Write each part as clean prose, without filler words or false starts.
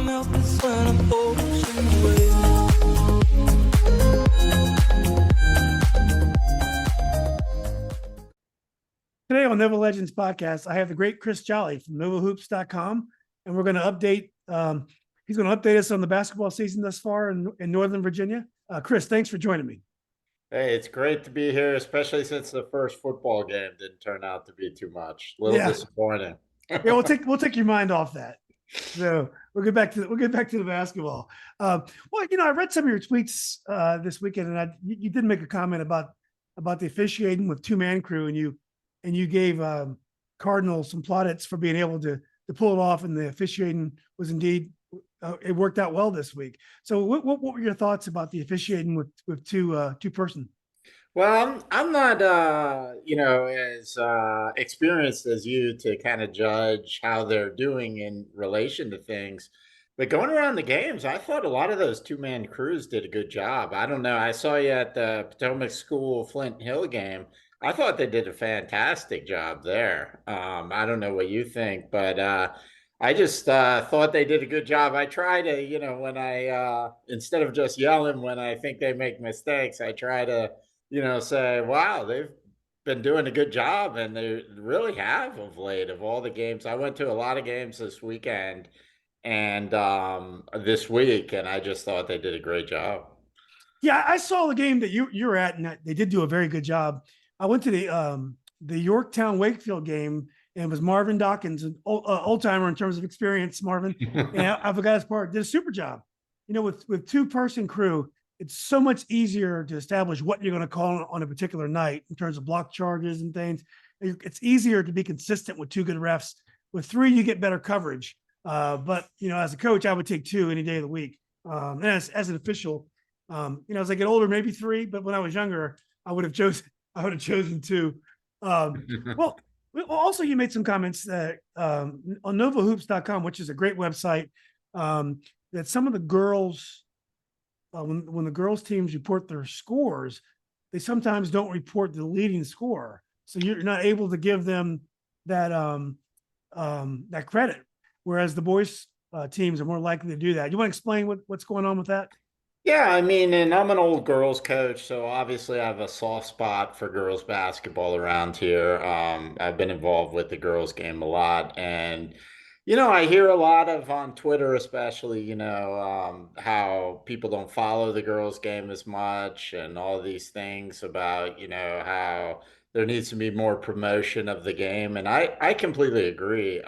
melt is when I'm ocean waves. Today on Nova Legends podcast, I have the great Chris Jollay from NOVAHoops.com, and we're going to update. He's going to update us on the basketball season thus far in Northern Virginia. Chris, thanks for joining me. Hey, it's great to be here, especially since the first football game didn't turn out to be too much. A little disappointing. Yeah, we'll take your mind off that. So we'll get back to the basketball. Well, I read some of your tweets this weekend, and you did make a comment about the officiating with two-man crew, and you gave Cardinal some plaudits for being able to pull it off, and the officiating was indeed it worked out well this week. So what were your thoughts about the officiating with two person? Well, I'm not as experienced as you to kind of judge how they're doing in relation to things. But going around the games, I thought a lot of those two-man crews did a good job. I don't know. I saw you at the Potomac School Flint Hill game. I thought they did a fantastic job there. I don't know what you think, but I just thought they did a good job. I try to, when I, instead of just yelling when I think they make mistakes, I try to, say, wow, they've been doing a good job. And they really have of late of all the games. I went to a lot of games this weekend and this week, and I just thought they did a great job. Yeah, I saw the game that you were at, and they did do a very good job. I went to the Yorktown Wakefield game, and it was Marvin Dawkins, an old timer in terms of experience. Marvin, and I forgot his part, did a super job. With two-person crew, it's so much easier to establish what you're going to call on a particular night in terms of block charges and things. It's easier to be consistent with two good refs. With three, you get better coverage. But as a coach, I would take two any day of the week. And as an official, as I get older, maybe three. But when I was younger, I would have chosen two. Well, also you made some comments that on NOVAHoops.com, which is a great website, that some of the girls, when the girls teams report their scores, they sometimes don't report the leading scorer. So you're not able to give them that that credit, whereas the boys teams are more likely to do that. You want to explain what's going on with that? Yeah, I mean, and I'm an old girls coach, so obviously I have a soft spot for girls basketball around here. I've been involved with the girls game a lot, and I hear a lot of on Twitter, especially, how people don't follow the girls game as much, and all these things about, how there needs to be more promotion of the game, and I completely agree.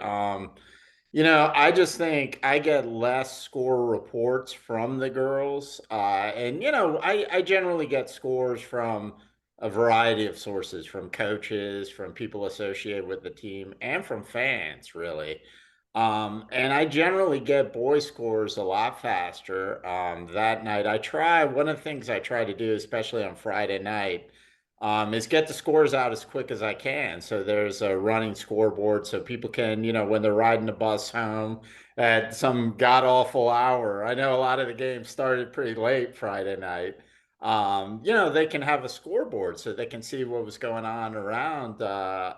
I just think I get less score reports from the girls. And, I generally get scores from a variety of sources, from coaches, from people associated with the team, and from fans, really. And I generally get boy scores a lot faster. That night, one of the things I try to do, especially on Friday night, is get the scores out as quick as I can. So there's a running scoreboard so people can, when they're riding the bus home at some god awful hour. I know a lot of the games started pretty late Friday night. They can have a scoreboard so they can see what was going on around the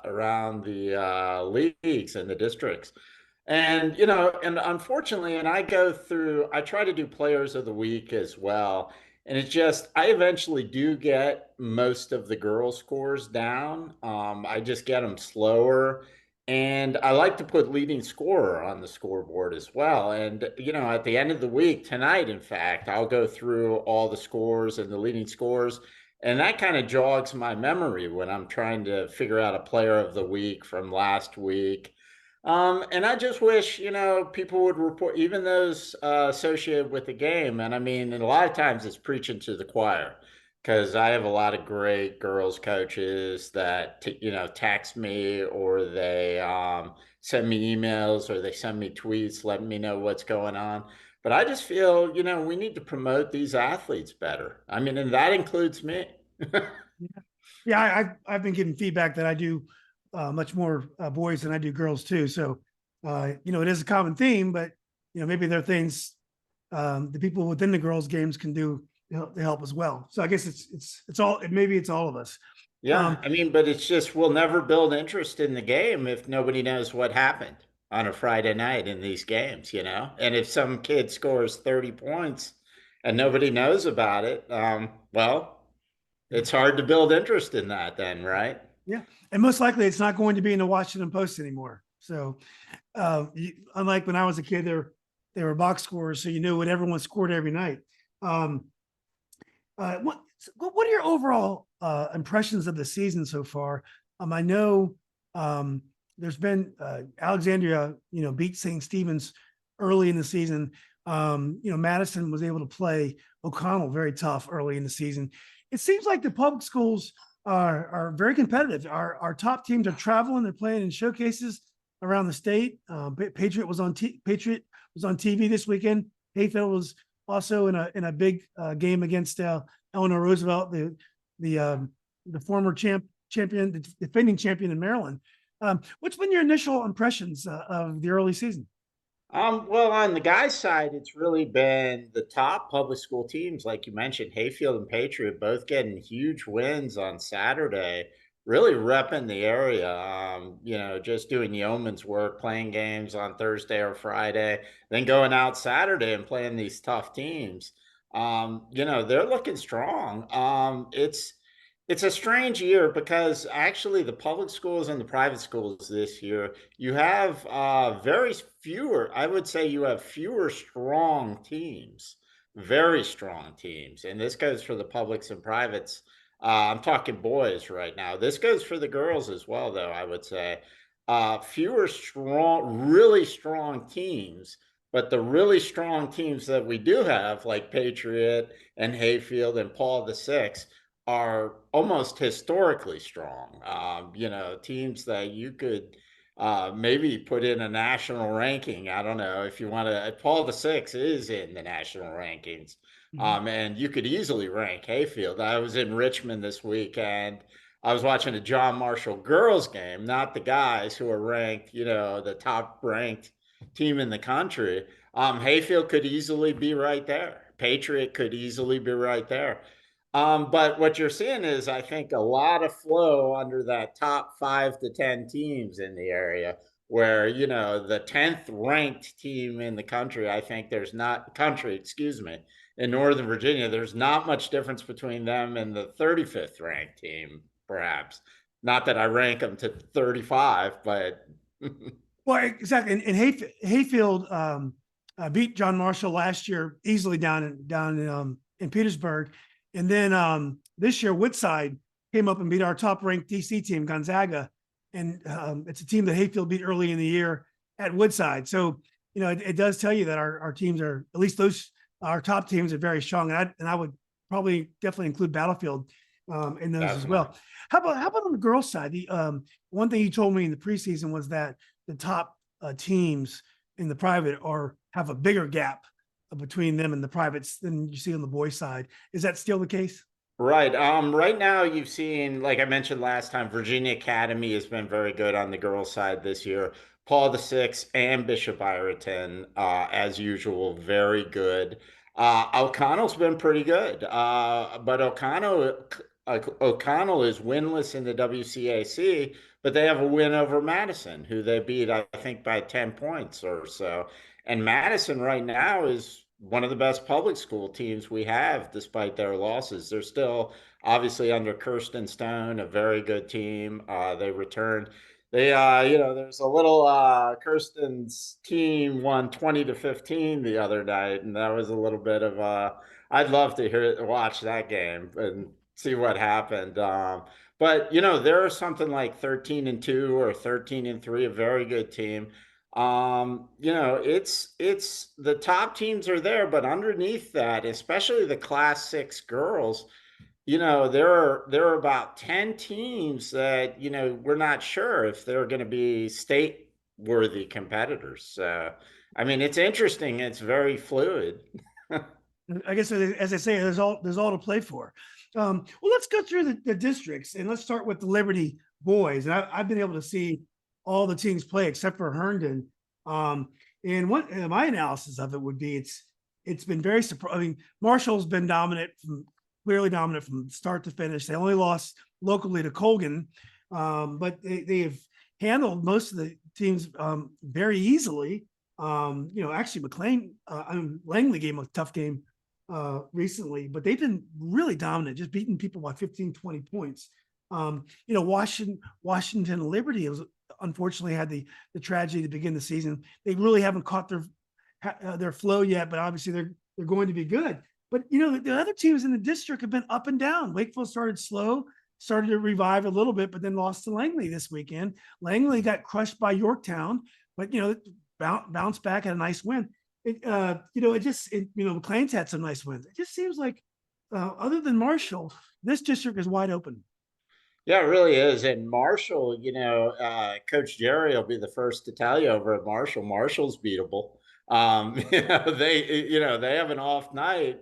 leagues and the districts. And and unfortunately, and I try to do players of the week as well. And it's just, I eventually do get most of the girls' scores down. I just get them slower. And I like to put leading scorer on the scoreboard as well. And, at the end of the week, tonight, in fact, I'll go through all the scores and the leading scores. And that kind of jogs my memory when I'm trying to figure out a player of the week from last week. And I just wish, people would report, even those associated with the game. And I mean, and a lot of times it's preaching to the choir, because I have a lot of great girls coaches that, text me, or they send me emails, or they send me tweets letting me know what's going on. But I just feel, we need to promote these athletes better. I mean, and that includes me. Yeah, I've been getting feedback that I do much more boys than I do girls too. So, it is a common theme, but maybe there are things the people within the girls' games can do to help as well. So I guess it's all, maybe it's all of us. Yeah, I mean, but it's just, we'll never build interest in the game if nobody knows what happened. on a Friday night in these games, And if some kid scores 30 points and nobody knows about it, well, it's hard to build interest in that then, right? Yeah. And most likely it's not going to be in the Washington Post anymore. So unlike when I was a kid, they were box scores, so you knew what everyone scored every night. What are your overall impressions of the season so far? I know there's been Alexandria, beat St. Stephen's early in the season. Madison was able to play O'Connell very tough early in the season. It seems like the public schools are very competitive. Our top teams are traveling; they're playing in showcases around the state. Patriot was on TV this weekend. Hayfield was also in a big game against Eleanor Roosevelt, the former champion, the defending champion in Maryland. What's been your initial impressions of the early season? Well, on the guys' side, it's really been the top public school teams, like you mentioned, Hayfield and Patriot, both getting huge wins on Saturday, really repping the area. Just doing yeoman's work, playing games on Thursday or Friday, then going out Saturday and playing these tough teams. They're looking strong. It's a strange year because actually the public schools and the private schools this year, you have I would say you have fewer strong teams, very strong teams. And this goes for the publics and privates. I'm talking boys right now. This goes for the girls as well, though, I would say. Fewer strong, really strong teams. But the really strong teams that we do have, like Patriot and Hayfield and Paul VI, are almost historically strong. Teams that you could maybe put in a national ranking. I don't know if you want to. Paul VI is in the national rankings, and you could easily rank Hayfield. I was in Richmond this week, and I was watching a John Marshall girls game, not the guys who are ranked, the top ranked team in the country. Hayfield could easily be right there. Patriot could easily be right there. But what you're seeing is, I think, a lot of flow under that top 5 to 10 teams in the area, where, the 10th ranked team in the country, I think in Northern Virginia, there's not much difference between them and the 35th ranked team, perhaps. Not that I rank them to 35, but. Well, exactly. And Hayfield beat John Marshall last year easily down in Petersburg. And then this year, Woodside came up and beat our top-ranked DC team, Gonzaga, and it's a team that Hayfield beat early in the year at Woodside. So, it does tell you that our teams are, at least our top teams are very strong, and I would probably definitely include Battlefield in those as well. How about on the girls' side? The one thing you told me in the preseason was that the top teams in the private have a bigger gap between them and the privates than you see on the boys' side. Is that still the case? Right. Right now you've seen, like I mentioned last time, Virginia Academy has been very good on the girls' side this year. Paul VI and Bishop Ireton, as usual, very good. O'Connell's been pretty good. But O'Connell is winless in the WCAC, but they have a win over Madison, who they beat, I think, by 10 points or so. And Madison right now is one of the best public school teams we have, despite their losses. They're still obviously under Kirsten Stone, a very good team. They returned. There's a little Kirsten's team won 20-15 the other night, and that was a little bit of I'd love to watch that game and see what happened. But there are something like 13-2 or 13-3, a very good team. It's the top teams are there, but underneath that, especially the Class 6 girls, there are about 10 teams that, we're not sure if they're going to be state worthy competitors. So, I mean, it's interesting. It's very fluid. I guess, as I say, there's all to play for. Well, let's go through the districts, and let's start with the Liberty boys. And I've been able to see all the teams play except for Herndon. And what my analysis of it would be, it's been very surprising. I mean, Marshall's been clearly dominant from start to finish. They only lost locally to Colgan, but they have handled most of the teams very easily. Actually McLean, Langley gave them a tough game recently, but they've been really dominant, just beating people by 15, 20 points. Washington Liberty was unfortunately had the tragedy to begin the season. They really haven't caught their flow yet, but obviously they're going to be good. But the other teams in the district have been up and down. Wakefield started slow, started to revive a little bit, but then lost to Langley this weekend. Langley got crushed by Yorktown, but bounced back at a nice win. McLean's had some nice wins. It just seems like other than Marshall, this district is wide open. Yeah, it really is. And Marshall, Coach Jerry will be the first to tell you over at Marshall. Marshall's beatable. They have an off night,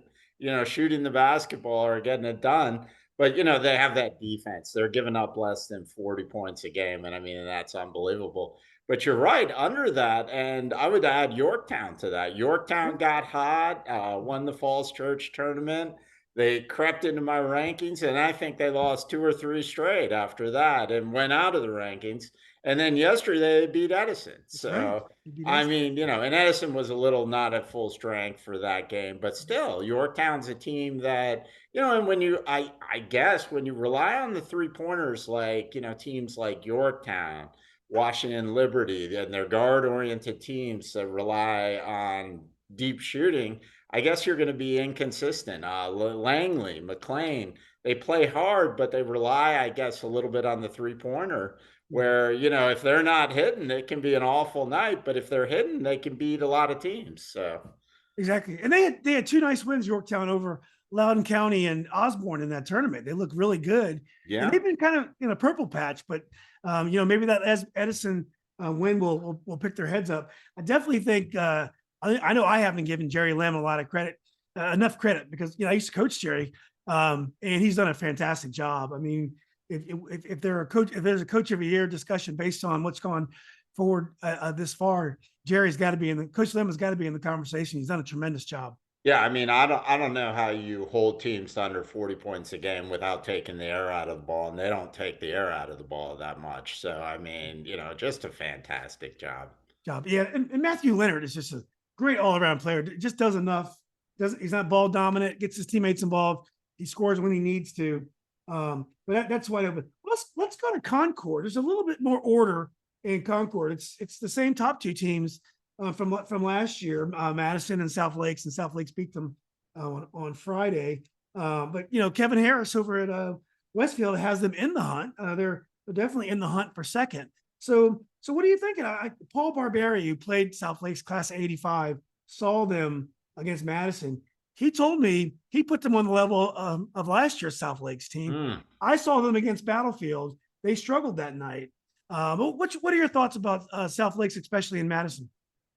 shooting the basketball or getting it done. But, they have that defense. They're giving up less than 40 points a game. And I mean, that's unbelievable. But you're right, under that. And I would add Yorktown to that. Yorktown got hot, won the Falls Church tournament. They crept into my rankings, and I think they lost 2 or 3 straight after that and went out of the rankings. And then yesterday they beat Edison. So, I mean, and Edison was a little not at full strength for that game, but still, Yorktown's a team that, and I guess when you rely on the 3-pointers, like, teams like Yorktown, Washington Liberty, and their guard-oriented teams that rely on deep shooting, I guess you're going to be inconsistent. Langley, McLean, they play hard, but they rely, I guess, a little bit on the 3-pointer where, if they're not hitting, it can be an awful night, but if they're hitting, they can beat a lot of teams. So exactly. And they had 2 nice wins, Yorktown over Loudoun County and Osborne in that tournament. They look really good. Yeah. And they've been kind of in a purple patch, but maybe that Edison win will pick their heads up. I definitely think I know I haven't given Jerry Lamb a lot of credit, enough credit, because I used to coach Jerry, and he's done a fantastic job. I mean, if there's a coach of the year discussion based on what's gone forward this far, Coach Lamb has got to be in the conversation. He's done a tremendous job. Yeah, I mean, I don't know how you hold teams to under 40 points a game without taking the air out of the ball, and they don't take the air out of the ball that much. So, I mean, just a fantastic job. Yeah, and Matthew Leonard is just a great all-around player. Just does enough. He's not ball dominant. Gets his teammates involved. He scores when he needs to. But that's why. Let's go to Concorde. There's a little bit more order in Concorde. It's the same top 2 teams from last year. Madison and South Lakes, and South Lakes beat them on Friday. But Kevin Harris over at Westfield has them in the hunt. They're definitely in the hunt for second. So what are you thinking? Paul Barberi, who played South Lakes class 85, saw them against Madison. He told me he put them on the level of last year's South Lakes team. I saw them against Battlefield. They struggled that night. What are your thoughts about South Lakes, especially in Madison?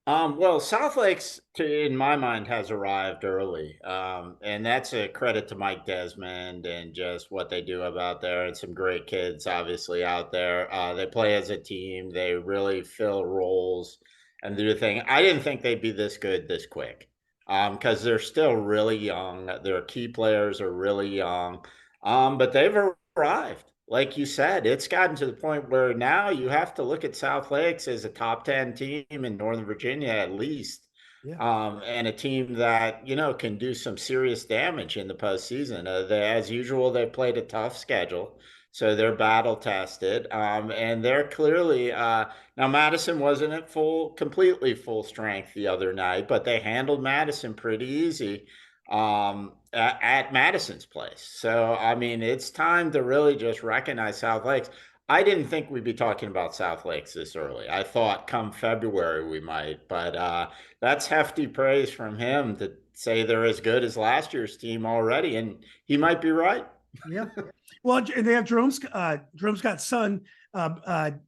Well, South Lakes, in my mind, has arrived early. And that's a credit to Mike Desmond and just what they do about there, and some great kids, obviously, out there. They play as a team. They really fill roles and do the thing. I didn't think they'd be this good this quick because they're still really young. Their key players are really young, but they've arrived. Like you said, it's gotten to the point where now you have to look at South Lakes as a top 10 team in Northern Virginia, at least. Yeah. And a team that, can do some serious damage in the postseason. As usual, they played a tough schedule, so they're battle tested. And they're clearly, now Madison wasn't at completely full strength the other night, but they handled Madison pretty easy. At Madison's place. So, I mean, it's time to really just recognize South Lakes. I didn't think we'd be talking about South Lakes this early. I thought come February we might, but that's hefty praise from him to say they're as good as last year's team already, and he might be right. Yeah. Well, they have Jerome Scott's son, Jordan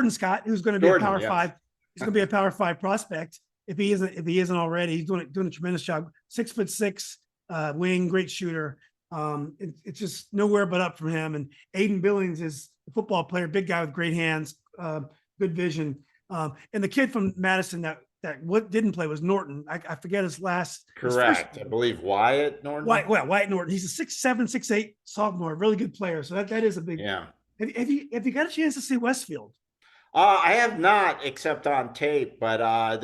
Scott, who's going to be a Power 5. He's going to be a Power 5 prospect. If he isn't already, he's doing a tremendous job. 6'6" wing, great shooter. It's just nowhere but up from him. And Aiden Billings is a football player, big guy with great hands, good vision. And the kid from Madison that what didn't play was Norton. I forget his last. Correct. I believe Wyatt Norton. Wyatt Norton. He's a 6'7", 6'8" sophomore, really good player. So that is a big Have you got a chance to see Westfield? I have not, except on tape. But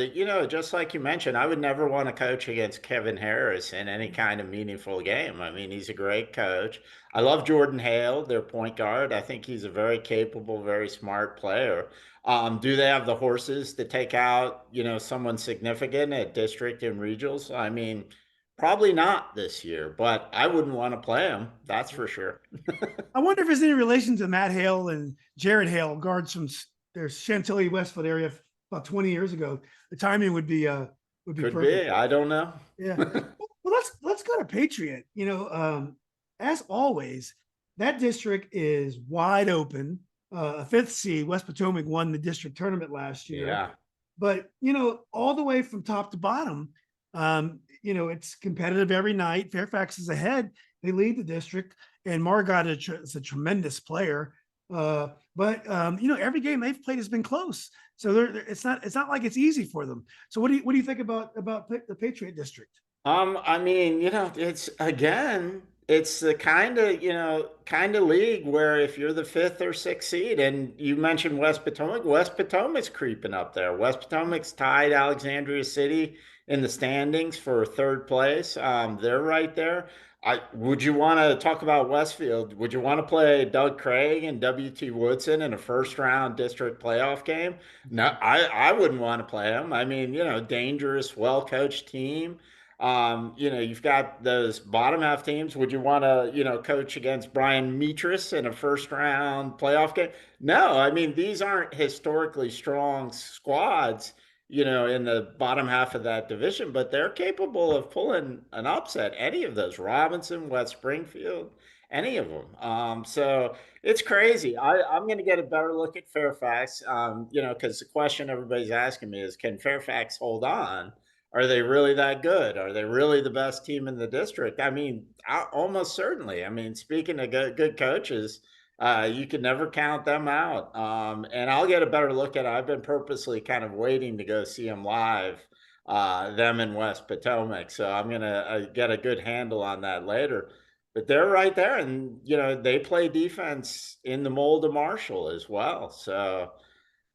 just like you mentioned, I would never want to coach against Kevin Harris in any kind of meaningful game. I mean, he's a great coach. I love Jordan Hale, their point guard. I think he's a very capable, very smart player. Do they have the horses to take out, someone significant at district and regionals? I mean, probably not this year, but I wouldn't want to play him. That's for sure. I wonder if there's any relation to Matt Hale and Jared Hale, guards from their Chantilly Westfield area about 20 years ago. The timing would be Could perfect. be. I don't know. Yeah. Well, let's go to Patriot. As always, that district is wide open. A fifth seed, West Potomac, won the district tournament last year. Yeah. But all the way from top to bottom, it's competitive every night. Fairfax is ahead. They lead the district, and Margot is a tremendous player. But every game they've played has been close. So it's not like it's easy for them. So what do you think about the Patriot District? I mean, it's the kind of league where if you're the fifth or sixth seed, and you mentioned West Potomac's creeping up there. West Potomac's tied Alexandria City in the standings for third place. They're right there. Would you want to talk about Westfield? Would you want to play Doug Craig and W.T. Woodson in a first round district playoff game? No, I wouldn't want to play them. I mean, dangerous, well coached team. You've got those bottom half teams. Would you want to, coach against Brian Metris in a first round playoff game? No, I mean, these aren't historically strong squads, in the bottom half of that division, but they're capable of pulling an upset. Any of those, Robinson, West Springfield, any of them. So it's crazy. I'm going to get a better look at Fairfax, because the question everybody's asking me is, can Fairfax hold on? Are they really that good? Are they really the best team in the district? I mean, almost certainly. I mean, speaking of good coaches, you can never count them out. And I'll get a better look at it. I've been purposely kind of waiting to go see them live, them in West Potomac. So I'm going to get a good handle on that later. But they're right there. And, they play defense in the mold of Marshall as well. So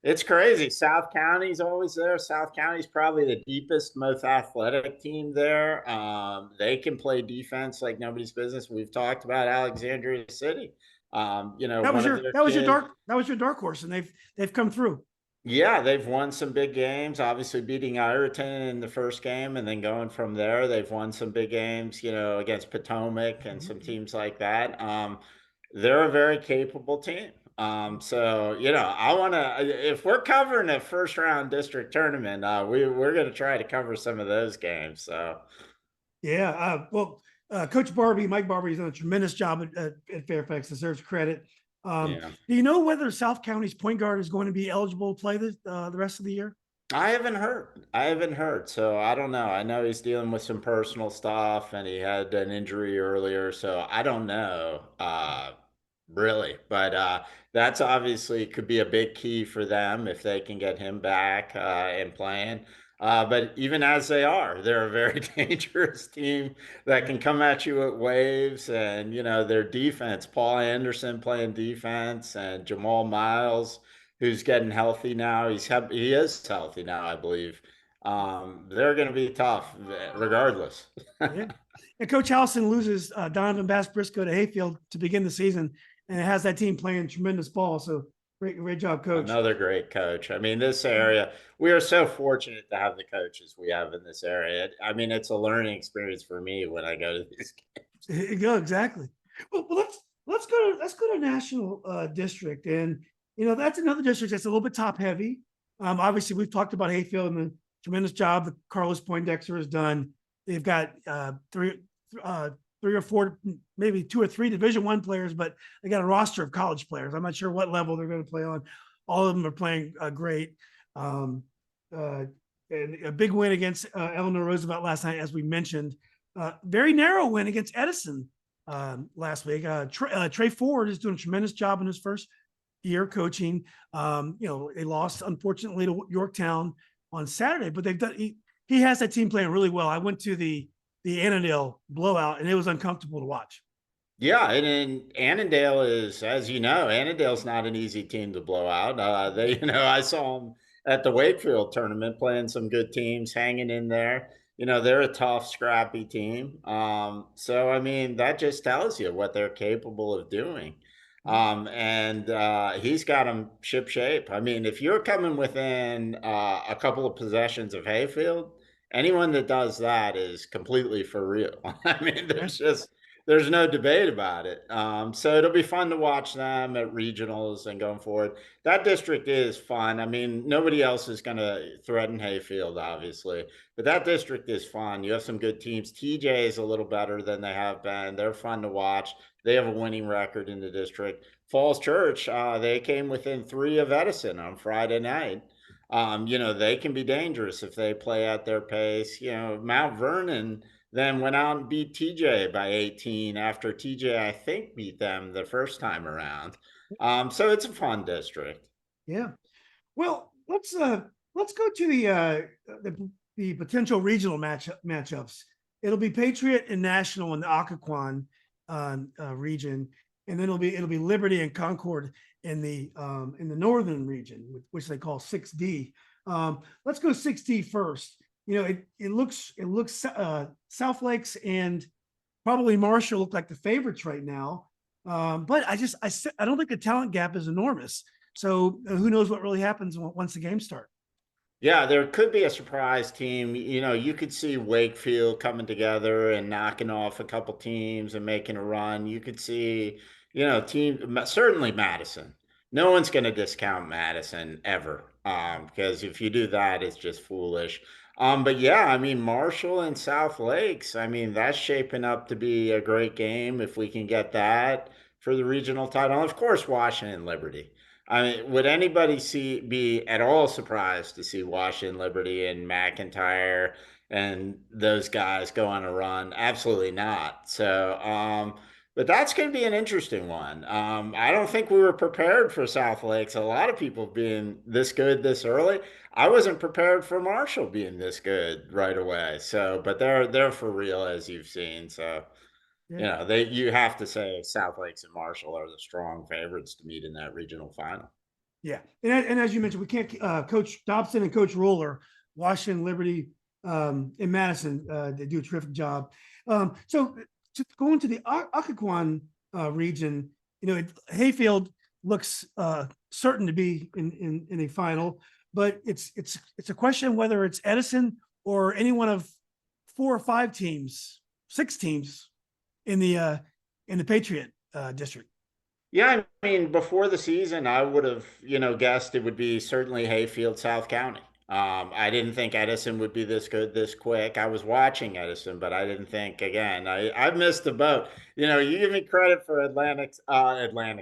it's crazy. South County's always there. South County's probably the deepest, most athletic team there. They can play defense like nobody's business. We've talked about Alexandria City. That was your dark horse, and they've come through. Yeah, they've won some big games, obviously beating Ireton in the first game, and then going from there, they've won some big games, against Potomac and some teams like that. They're a very capable team. So I want to. If we're covering a first round district tournament, we're going to try to cover some of those games. So, yeah. Coach Mike Barbie's done a tremendous job at Fairfax. Deserves credit. Do you know whether South County's point guard is going to be eligible to play the rest of the year? I haven't heard. So I don't know. I know he's dealing with some personal stuff, and he had an injury earlier. So I don't know. Really, but that's obviously could be a big key for them if they can get him back and playing. But even as they're a very dangerous team that can come at you at waves. And their defense, Paul Anderson playing defense, and Jamal Miles, who's getting healthy now. He is healthy now, I believe. They're going to be tough regardless. Yeah. And Coach Allison loses Donovan Bass Briscoe to Hayfield to begin the season, and it has that team playing tremendous ball. So great job, Coach. Another great coach. I mean, this area, we are so fortunate to have the coaches we have in this area. I mean, it's a learning experience for me when I go to these games. Yeah, exactly. Well, let's go to National District, and that's another district that's a little bit top heavy. Obviously, we've talked about Hayfield and the tremendous job that Carlos Poindexter has done. They've got three or four, maybe 2 or 3 Division I players, but they got a roster of college players. I'm not sure what level they're going to play on. All of them are playing great. And a big win against Eleanor Roosevelt last night, as we mentioned. Very narrow win against Edison last week. Trey Ford is doing a tremendous job in his first year coaching. They lost, unfortunately, to Yorktown on Saturday, but they've done. He has that team playing really well. I went to the Annandale blowout, and it was uncomfortable to watch. Yeah, and then Annandale is, as you know, Annandale's not an easy team to blow out. I saw them at the Wakefield tournament playing some good teams, hanging in there. They're a tough, scrappy team. So I mean, that just tells you what they're capable of doing. And he's got them ship shape. I mean, if you're coming within a couple of possessions of Hayfield, anyone that does that is completely for real. I mean, there's no debate about it. So it'll be fun to watch them at regionals and going forward. That district is fun. I mean, nobody else is going to threaten Hayfield, obviously, but that district is fun. You have some good teams. TJ is a little better than they have been. They're fun to watch. They have a winning record in the district. Falls Church, they came within 3 of Edison on Friday night. They can be dangerous if they play at their pace. Mount Vernon then went out and beat TJ by 18 after TJ, I think, beat them the first time around. So it's a fun district. Yeah. Well, let's go to the potential regional matchups. It'll be Patriot and National in the Occoquan region, and then it'll be Liberty and Concorde in the northern region, which they call 6D. Let's go 6D first. It looks South Lakes and probably Marshall look like the favorites right now. But I don't think the talent gap is enormous. So who knows what really happens once the games start? Yeah, there could be a surprise team. You could see Wakefield coming together and knocking off a couple teams and making a run. You could see, certainly Madison. No one's going to discount Madison ever, because if you do that, it's just foolish. But yeah, I mean, Marshall and South Lakes, I mean, that's shaping up to be a great game if we can get that for the regional title. And of course, Washington Liberty. I mean, would anybody be at all surprised to see Washington Liberty and McIntyre and those guys go on a run? Absolutely not. So, but that's going to be an interesting one. I don't think we were prepared for South Lakes. A lot of people being this good this early. I wasn't prepared for Marshall being this good right away. So, but they're for real, as you've seen. So, Yeah. you have to say South Lakes and Marshall are the strong favorites to meet in that regional final. Yeah. And as you mentioned, we can't Coach Dobson and Coach Roller, Washington Liberty in Madison, they do a terrific job. So to go into the Occoquan region, Hayfield looks certain to be in a final, but it's a question whether it's Edison or any one of 4 or 5 teams, 6 teams in the Patriot district. Yeah, I mean, before the season, I would have, guessed it would be certainly Hayfield, South County. I didn't think Edison would be this good this quick. I was watching Edison, but I didn't think again. I've missed the boat. You give me credit for Atlantic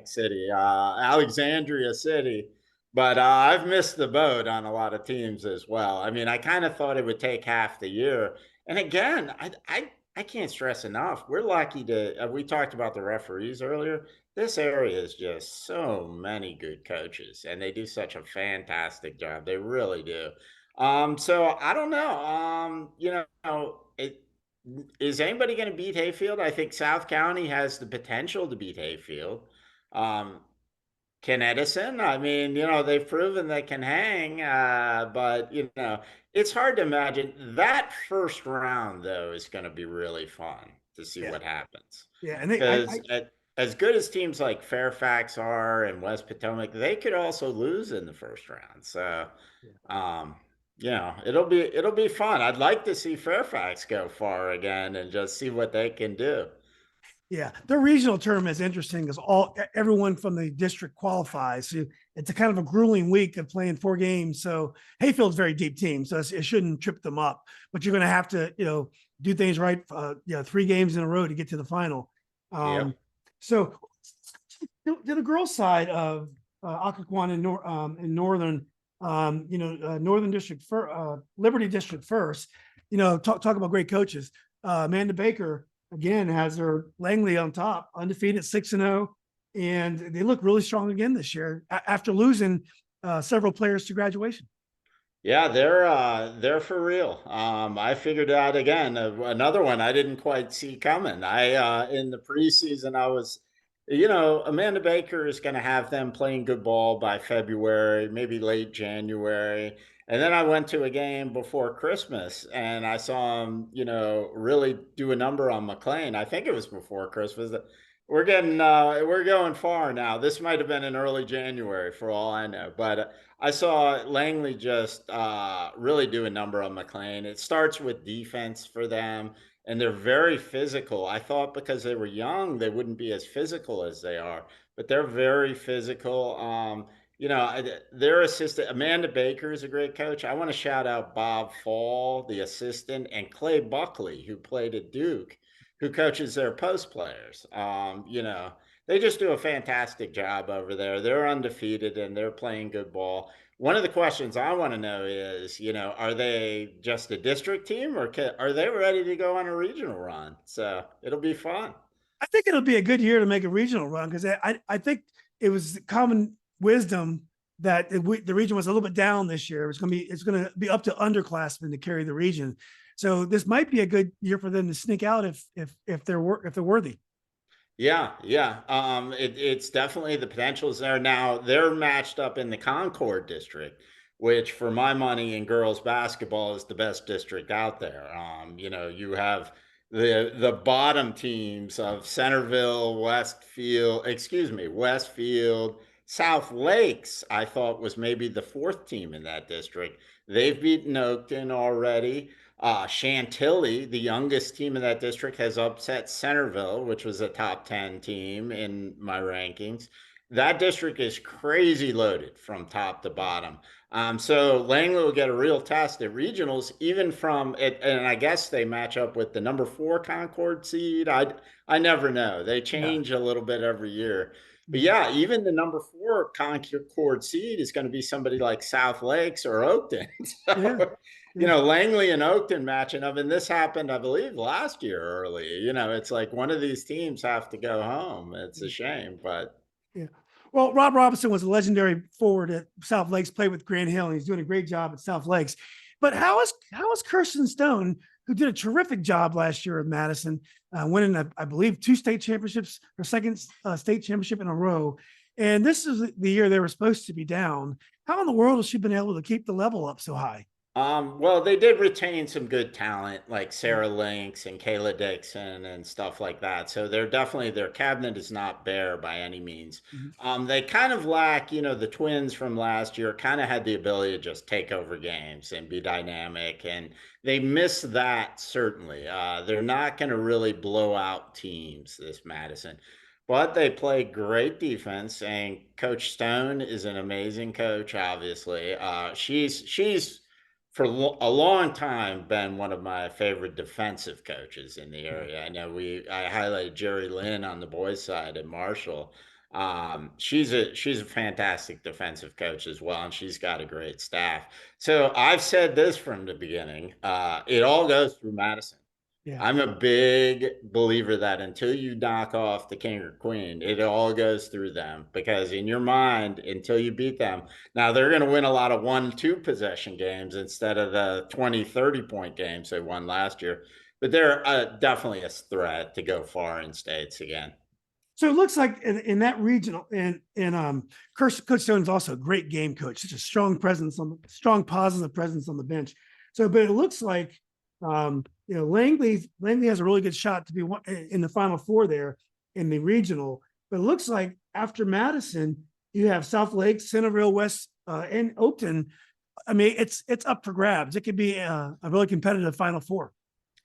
City, Alexandria City, but I've missed the boat on a lot of teams as well. I mean, I kind of thought it would take half the year. And again, I can't stress enough. We're lucky to. We talked about the referees earlier. This area is just so many good coaches, and they do such a fantastic job. They really do. So I don't know. Is anybody going to beat Hayfield? I think South County has the potential to beat Hayfield. Can Edison? I mean, they've proven they can hang, but it's hard to imagine. That first round, though, is going to be really fun to see Yeah. what happens. Yeah. And Because as good as teams like Fairfax are and West Potomac, they could also lose in the first round. So, it'll be fun. I'd like to see Fairfax go far again and just see what they can do. Yeah, the regional tournament is interesting because everyone from the district qualifies. So it's a kind of a grueling week of playing 4 games. So Hayfield's a very deep team, so it shouldn't trip them up. But you're going to have to, do things right. 3 games in a row to get to the final. Yep. So to the girls' side of Occoquan and Northern, Northern District Liberty District first. Talk about great coaches. Amanda Baker again has her Langley on top, undefeated 6-0, and they look really strong again this year after losing several players to graduation. Yeah, they're for real. I figured out again another one I didn't quite see coming. I in the preseason I was, Amanda Baker is going to have them playing good ball by February, maybe late January, and then I went to a game before Christmas and I saw him, really do a number on McLean. I think it was before Christmas. We're going far now. This might have been in early January for all I know, but. I saw Langley just really do a number on McLean. It starts with defense for them, and they're very physical. I thought because they were young, they wouldn't be as physical as they are, but they're very physical. Their assistant, Amanda Baker, is a great coach. I want to shout out Bob Fall, the assistant, and Clay Buckley, who played at Duke, who coaches their post players. They just do a fantastic job over there. They're undefeated and they're playing good ball. One of the questions I want to know is, are they just a district team or are they ready to go on a regional run? So it'll be fun. I think it'll be a good year to make a regional run because I think it was common wisdom that the region was a little bit down this year. It's going to be up to underclassmen to carry the region. So this might be a good year for them to sneak out if they're worthy. Yeah, yeah. It's definitely the potential is there. Now they're matched up in the Concorde District, which for my money in girls basketball is the best district out there. You have the bottom teams of Westfield, South Lakes, I thought was maybe the fourth team in that district. They've beaten Oakton already. Chantilly, the youngest team in that district, has upset Centerville, which was a top 10 team in my rankings. That district is crazy loaded from top to bottom. So Langley will get a real test at regionals, even from it, and I guess they match up with the number 4 Concord seed. I never know. They change a little bit every year. But yeah, even the number 4 Concord seed is going to be somebody like South Lakes or Oakton. Langley and Oakton matching up, and this happened, I believe, last year early. It's like one of these teams have to go home. It's a shame, but yeah. Well, Rob Robinson was a legendary forward at South Lakes, played with Grant Hill, and he's doing a great job at South Lakes. But how is Kirsten Stone, who did a terrific job last year at Madison, winning, I believe, 2 state championships, or second state championship in a row, and this is the year they were supposed to be down. How in the world has she been able to keep the level up so high? Well, they did retain some good talent like Sarah Lynx and Kayla Dixon and stuff like that. So their cabinet is not bare by any means. They kind of lack, the twins from last year kind of had the ability to just take over games and be dynamic, and they miss that certainly. They're not going to really blow out teams this Madison, but they play great defense, and Coach Stone is an amazing coach. Obviously, she's for a long time been one of my favorite defensive coaches in the area. I highlighted Jerry Lynn on the boys' side at Marshall. She's a fantastic defensive coach as well, and she's got a great staff. So I've said this from the beginning. It all goes through Madison. Yeah. I'm a big believer that until you knock off the king or queen, it all goes through them, because in your mind, until you beat them, now they're going to win a lot of 1-2 possession games instead of the 20, 30-point games they won last year. But they're definitely a threat to go far in states again. So it looks like in that regional, Coach Stone is also a great game coach, such a strong positive presence on the bench. So, but it looks like, Langley has a really good shot to be in the Final Four there in the regional. But it looks like after Madison, you have South Lake, Centerville, West, and Oakton. I mean, it's up for grabs. It could be a really competitive Final Four.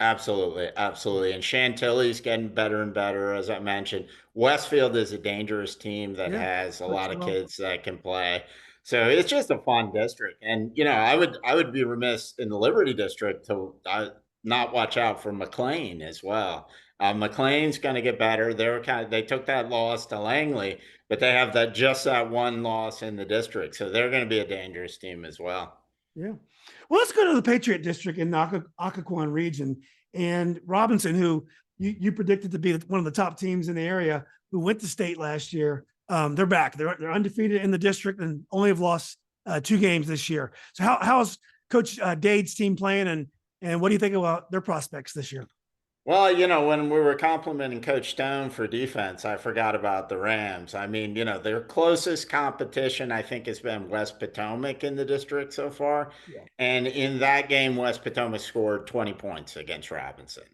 Absolutely, absolutely. And Chantilly's getting better and better, as I mentioned. Westfield is a dangerous team that has a lot of kids that can play. So it's just a fun district. And I would be remiss in the Liberty District to not watch out for McLean as well. McLean's going to get better. They took that loss to Langley, but they have that one loss in the district. So they're going to be a dangerous team as well. Yeah. Well, let's go to the Patriot District in the Occoquan region. And Robinson, who you predicted to be one of the top teams in the area, who went to state last year, they're back. They're undefeated in the district and only have lost 2 games this year. So how's Coach Dade's team playing, and what do you think about their prospects this year? Well, when we were complimenting Coach Stone for defense, I forgot about the Rams. I mean, their closest competition, I think, has been West Potomac in the district so far. Yeah. And in that game, West Potomac scored 20 points against Robinson.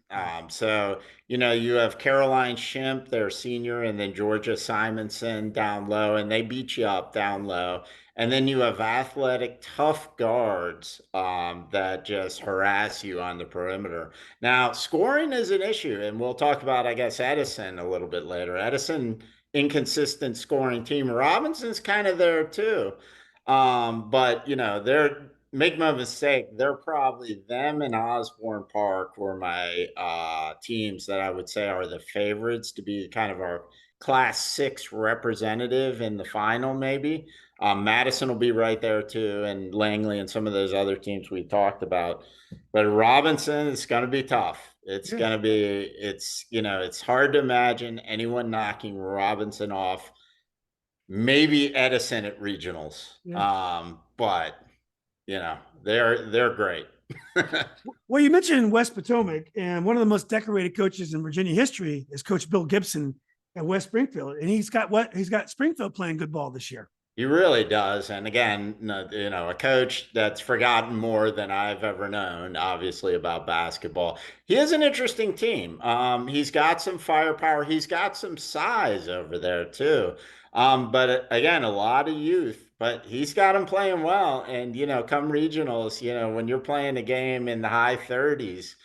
So, you have Caroline Shimp, their senior, and then Georgia Simonson down low, and they beat you up down low. And then you have athletic, tough guards that just harass you on the perimeter. Now, scoring is an issue, and we'll talk about, I guess, Edison a little bit later. Edison, inconsistent scoring team. Robinson's kind of there too. But, they're, make no mistake, they're probably, them and Osborne Park were my teams that I would say are the favorites to be kind of our Class 6 representative in the final, maybe. Madison will be right there too, and Langley and some of those other teams we talked about. But Robinson, it's going to be tough. It's going to be, it's hard to imagine anyone knocking Robinson off. Maybe Edison at regionals. But they're great. Well, you mentioned West Potomac, and one of the most decorated coaches in Virginia history is Coach Bill Gibson at West Springfield, and he's got Springfield playing good ball this year. He really does. And again, a coach that's forgotten more than I've ever known, obviously, about basketball. He has an interesting team. He's got some firepower. He's got some size over there, too. But again, a lot of youth, but he's got them playing well. And, come regionals, when you're playing a game in the high 30s,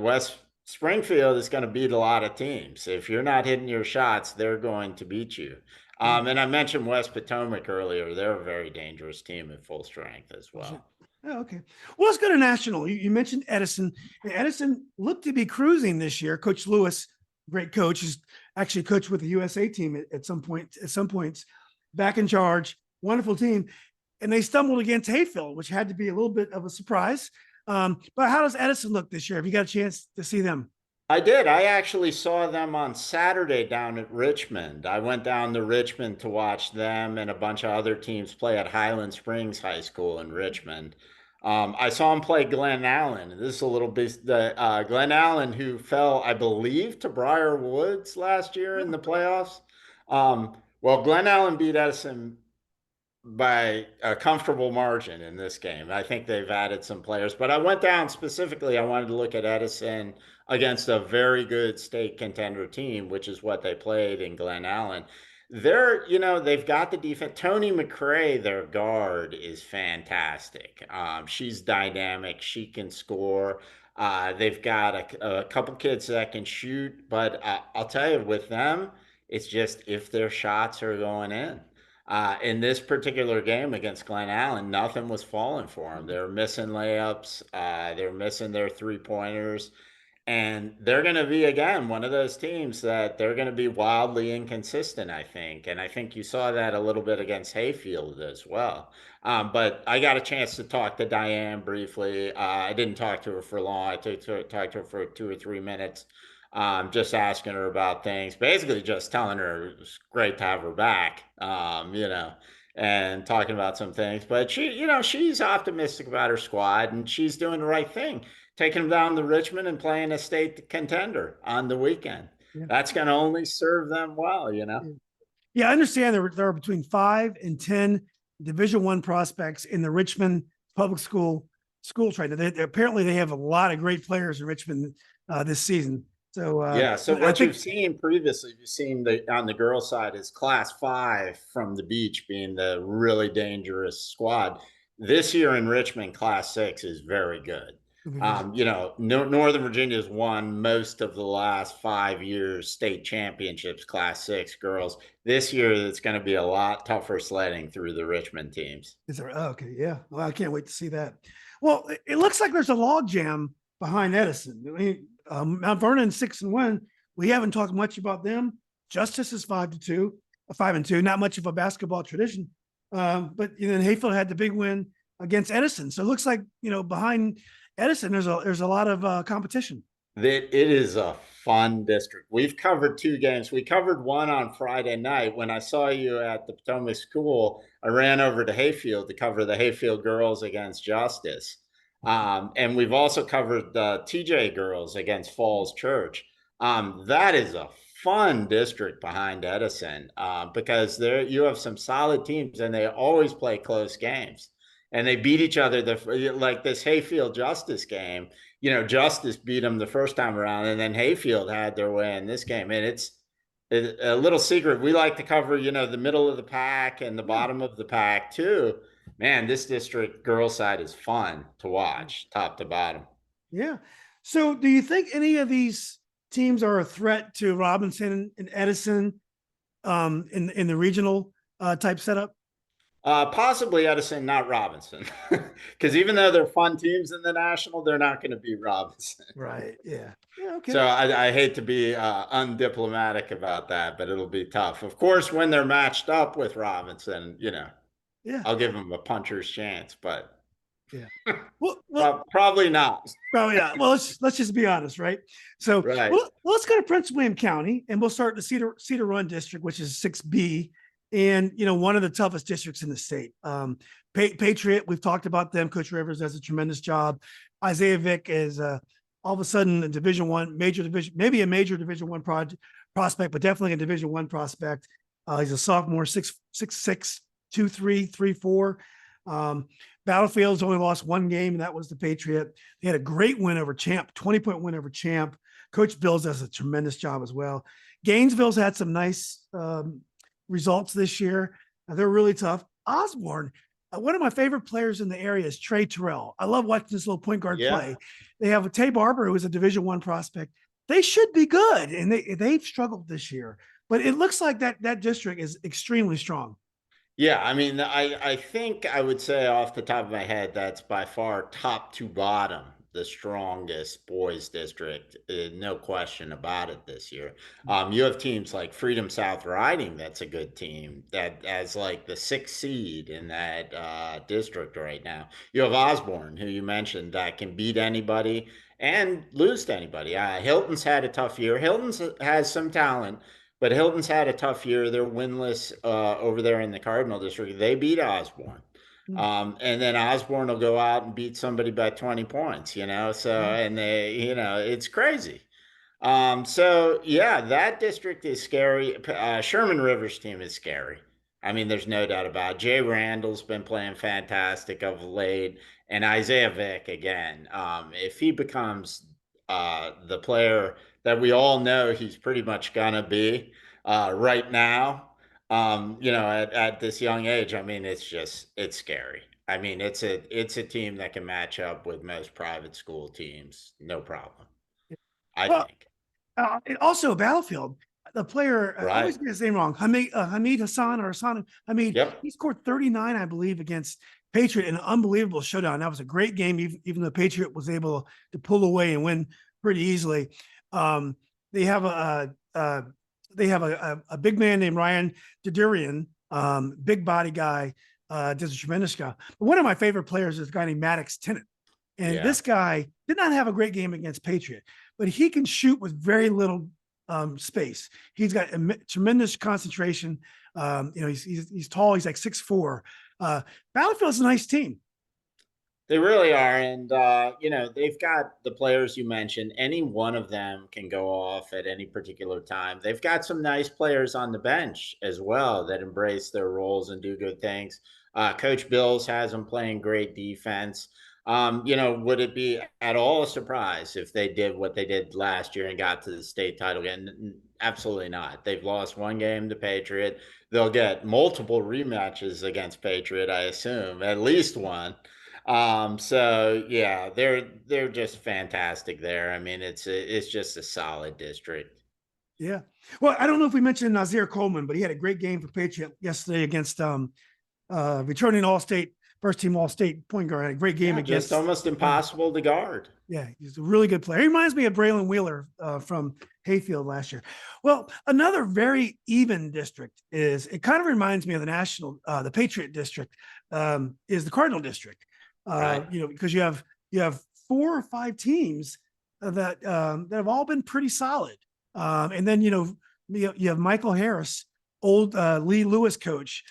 West Springfield is going to beat a lot of teams. If you're not hitting your shots, they're going to beat you. And I mentioned West Potomac earlier. They're a very dangerous team at full strength as well. Oh, okay. Well, let's go to national. You mentioned Edison. Edison looked to be cruising this year. Coach Lewis, great coach, he's actually coached with the USA team at some points, back in charge. Wonderful team. And they stumbled against Hayfield, which had to be a little bit of a surprise. But how does Edison look this year? Have you got a chance to see them? I did. I actually saw them on Saturday down at Richmond. I went down to Richmond to watch them and a bunch of other teams play at Highland Springs High School in Richmond. I saw him play Glen Allen. This is a little bit Glen Allen, who fell, I believe, to Briar Woods last year in the playoffs. Well, Glen Allen beat Edison by a comfortable margin in this game. I think they've added some players, but I went down specifically. I wanted to look at Edison against a very good state contender team, which is what they played in Glen Allen. They've got the defense. Tony McCrae, their guard, is fantastic. She's dynamic. She can score. They've got a couple kids that can shoot, but I'll tell you, with them, it's just if their shots are going in. In this particular game against Glen Allen, nothing was falling for them. They're missing layups. They're missing their 3-pointers. And they're going to be, again, one of those teams that they're going to be wildly inconsistent, I think. And I think you saw that a little bit against Hayfield as well. But I got a chance to talk to Diane briefly. I didn't talk to her for long. I talked to her for 2 or 3 minutes, just asking her about things, basically just telling her it was great to have her back, and talking about some things. But she's optimistic about her squad, and she's doing the right thing, taking them down to Richmond and playing a state contender on the weekend. Yeah. That's going to only serve them well, Yeah, I understand there are between 5 and 10 Division I prospects in the Richmond public school trainer. Apparently they have a lot of great players in Richmond this season. So so what you've seen previously, you've seen on the girls' side is Class 5 from the beach being the really dangerous squad. This year in Richmond, Class 6 is very good. Northern Virginia has won most of the last 5 years state championships, Class 6 girls. This year, it's going to be a lot tougher sledding through the Richmond teams. Is there? Okay, yeah. Well, I can't wait to see that. Well, it looks like there's a log jam behind Edison. I mean, Mount Vernon 6-1. We haven't talked much about them. Justice is 5-2, 5-2. Not much of a basketball tradition, but Hayfield had the big win against Edison. So it looks like behind Edison, there's a lot of competition. It is a fun district. We've covered 2 games. We covered one on Friday night. When I saw you at the Potomac School, I ran over to Hayfield to cover the Hayfield girls against Justice. And we've also covered the TJ girls against Falls Church. That is a fun district behind Edison because there you have some solid teams and they always play close games and they beat each other. Like this Hayfield Justice game, Justice beat them the first time around, and then Hayfield had their way in this game. And it's a little secret. We like to cover, the middle of the pack and the bottom of the pack too. Man, this district girls side is fun to watch, top to bottom. Yeah. So do you think any of these teams are a threat to Robinson and Edison in the regional type setup? Possibly Edison, not Robinson, because even though they're fun teams in the national, they're not going to be Robinson. Right. Yeah. Yeah. Okay. So I hate to be undiplomatic about that, but it'll be tough. Of course, when they're matched up with Robinson, Yeah. I'll give them a puncher's chance, but yeah. Well, probably not. Probably not. Well, let's just be honest, right? So right. Well, let's go to Prince William County, and we'll start the Cedar Run district, which is 6B, and one of the toughest districts in the state. Patriot, we've talked about them. Coach Rivers does a tremendous job. Isaiah Vick is all of a sudden a Division I, maybe a major Division I prospect, but definitely a Division I prospect. He's a sophomore, 6'6", 2'3", 3'4". Battlefield's only lost one game, and that was the Patriot. They had a great win over Champ, 20-point win over Champ. Coach Bills does a tremendous job as well. Gainesville's had some nice results this year. They're really tough. Osborne, one of my favorite players in the area is Trey Terrell. I love watching this little point guard play. They have a Tay Barber, who is a Division I prospect. They should be good, and they've struggled this year. But it looks like that district is extremely strong. Yeah, I mean, I think I would say off the top of my head, that's by far top to bottom, the strongest boys district, no question about it this year. You have teams like Freedom South Riding, that's a good team, that as like the 6th seed in that district right now. You have Osborne, who you mentioned, that can beat anybody and lose to anybody. Hilton's had a tough year. Hilton's has some talent. But Hilton's had a tough year. They're winless over there in the Cardinal District. They beat Osborne. And then Osborne will go out and beat somebody by 20 points, So, and it's crazy. So, yeah, that district is scary. Sherman Rivers' team is scary. I mean, there's no doubt about it. Jay Randall's been playing fantastic of late. And Isaiah Vick, again, if he becomes the player that we all know he's pretty much gonna be right now, at this young age. I mean, it's scary. I mean, it's a team that can match up with most private school teams, no problem. I think. Also, Battlefield, the player, I always get his name wrong, Hamid Hassan or Hassan Hamid. Yep. He scored 39, I believe, against Patriot in an unbelievable showdown. That was a great game, even though Patriot was able to pull away and win pretty easily. They have a big man named Ryan Dudurian, big body guy, does a tremendous job. But one of my favorite players is a guy named Maddox Tennant. And this guy did not have a great game against Patriot, but he can shoot with very little space. He's got a tremendous concentration. He's tall. He's like 6'4". Battlefield's a nice team. They really are. And, they've got the players you mentioned. Any one of them can go off at any particular time. They've got some nice players on the bench as well that embrace their roles and do good things. Coach Bills has them playing great defense. Would it be at all a surprise if they did what they did last year and got to the state title again? Absolutely not. They've lost one game to Patriot. They'll get multiple rematches against Patriot, I assume, at least one. So yeah, they're just fantastic there. I mean, it's just a solid district. Yeah. Well, I don't know if we mentioned Nazir Coleman, but he had a great game for Patriot yesterday against returning All-State, first team All-State point guard. Had a great game against. Just almost impossible to guard. Yeah, he's a really good player. He reminds me of Braylon Wheeler from Hayfield last year. Well, another very even district it kind of reminds me of the Patriot District, is the Cardinal District. Because you have 4 or 5 teams that have all been pretty solid. And then you have Michael Harris, old Lee Lewis coach.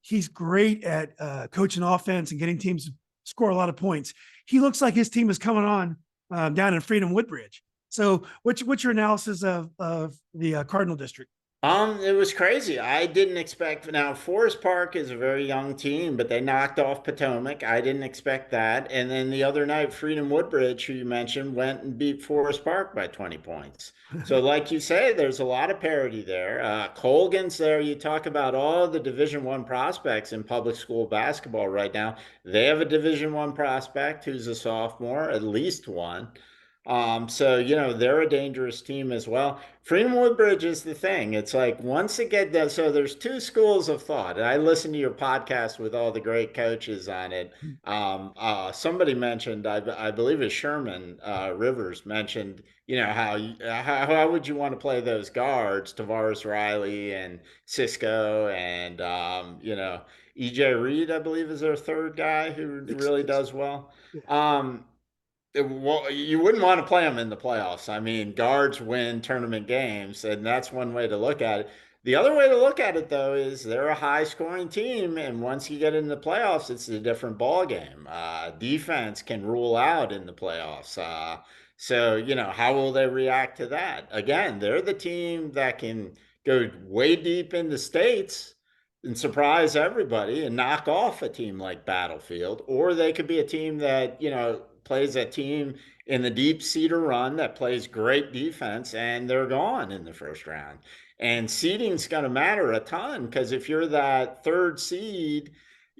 He's great at coaching offense and getting teams to score a lot of points. He looks like his team is coming on down in Freedom Woodbridge. So, what's your analysis of the Cardinal District? It was crazy. I didn't expect. Now, Forest Park is a very young team, but they knocked off Potomac. I didn't expect that. And then the other night, Freedom Woodbridge, who you mentioned, went and beat Forest Park by 20 points. So, like you say, there's a lot of parity there. Colgan's there. You talk about all the Division One prospects in public school basketball right now. They have a Division One prospect who's a sophomore, at least one. So they're a dangerous team as well. Freedom Woodbridge is the thing. It's like once it get that, so there's two schools of thought. And I listened to your podcast with all the great coaches on it. Somebody mentioned, I believe it's Sherman Rivers mentioned, how would you want to play those guards, Tavares Riley and Cisco and EJ Reed, I believe is their third guy who really does well. Well, you wouldn't want to play them in the playoffs. I mean, guards win tournament games, and that's one way to look at it. The other way to look at it, though, is they're a high-scoring team, and once you get in the playoffs, it's a different ball game. Defense can rule out in the playoffs. So, how will they react to that? Again, they're the team that can go way deep in the states and surprise everybody and knock off a team like Battlefield, or they could be a team that, plays a team in the deep Cedar Run that plays great defense and they're gone in the first round. And seeding's going to matter a ton because if you're that third seed,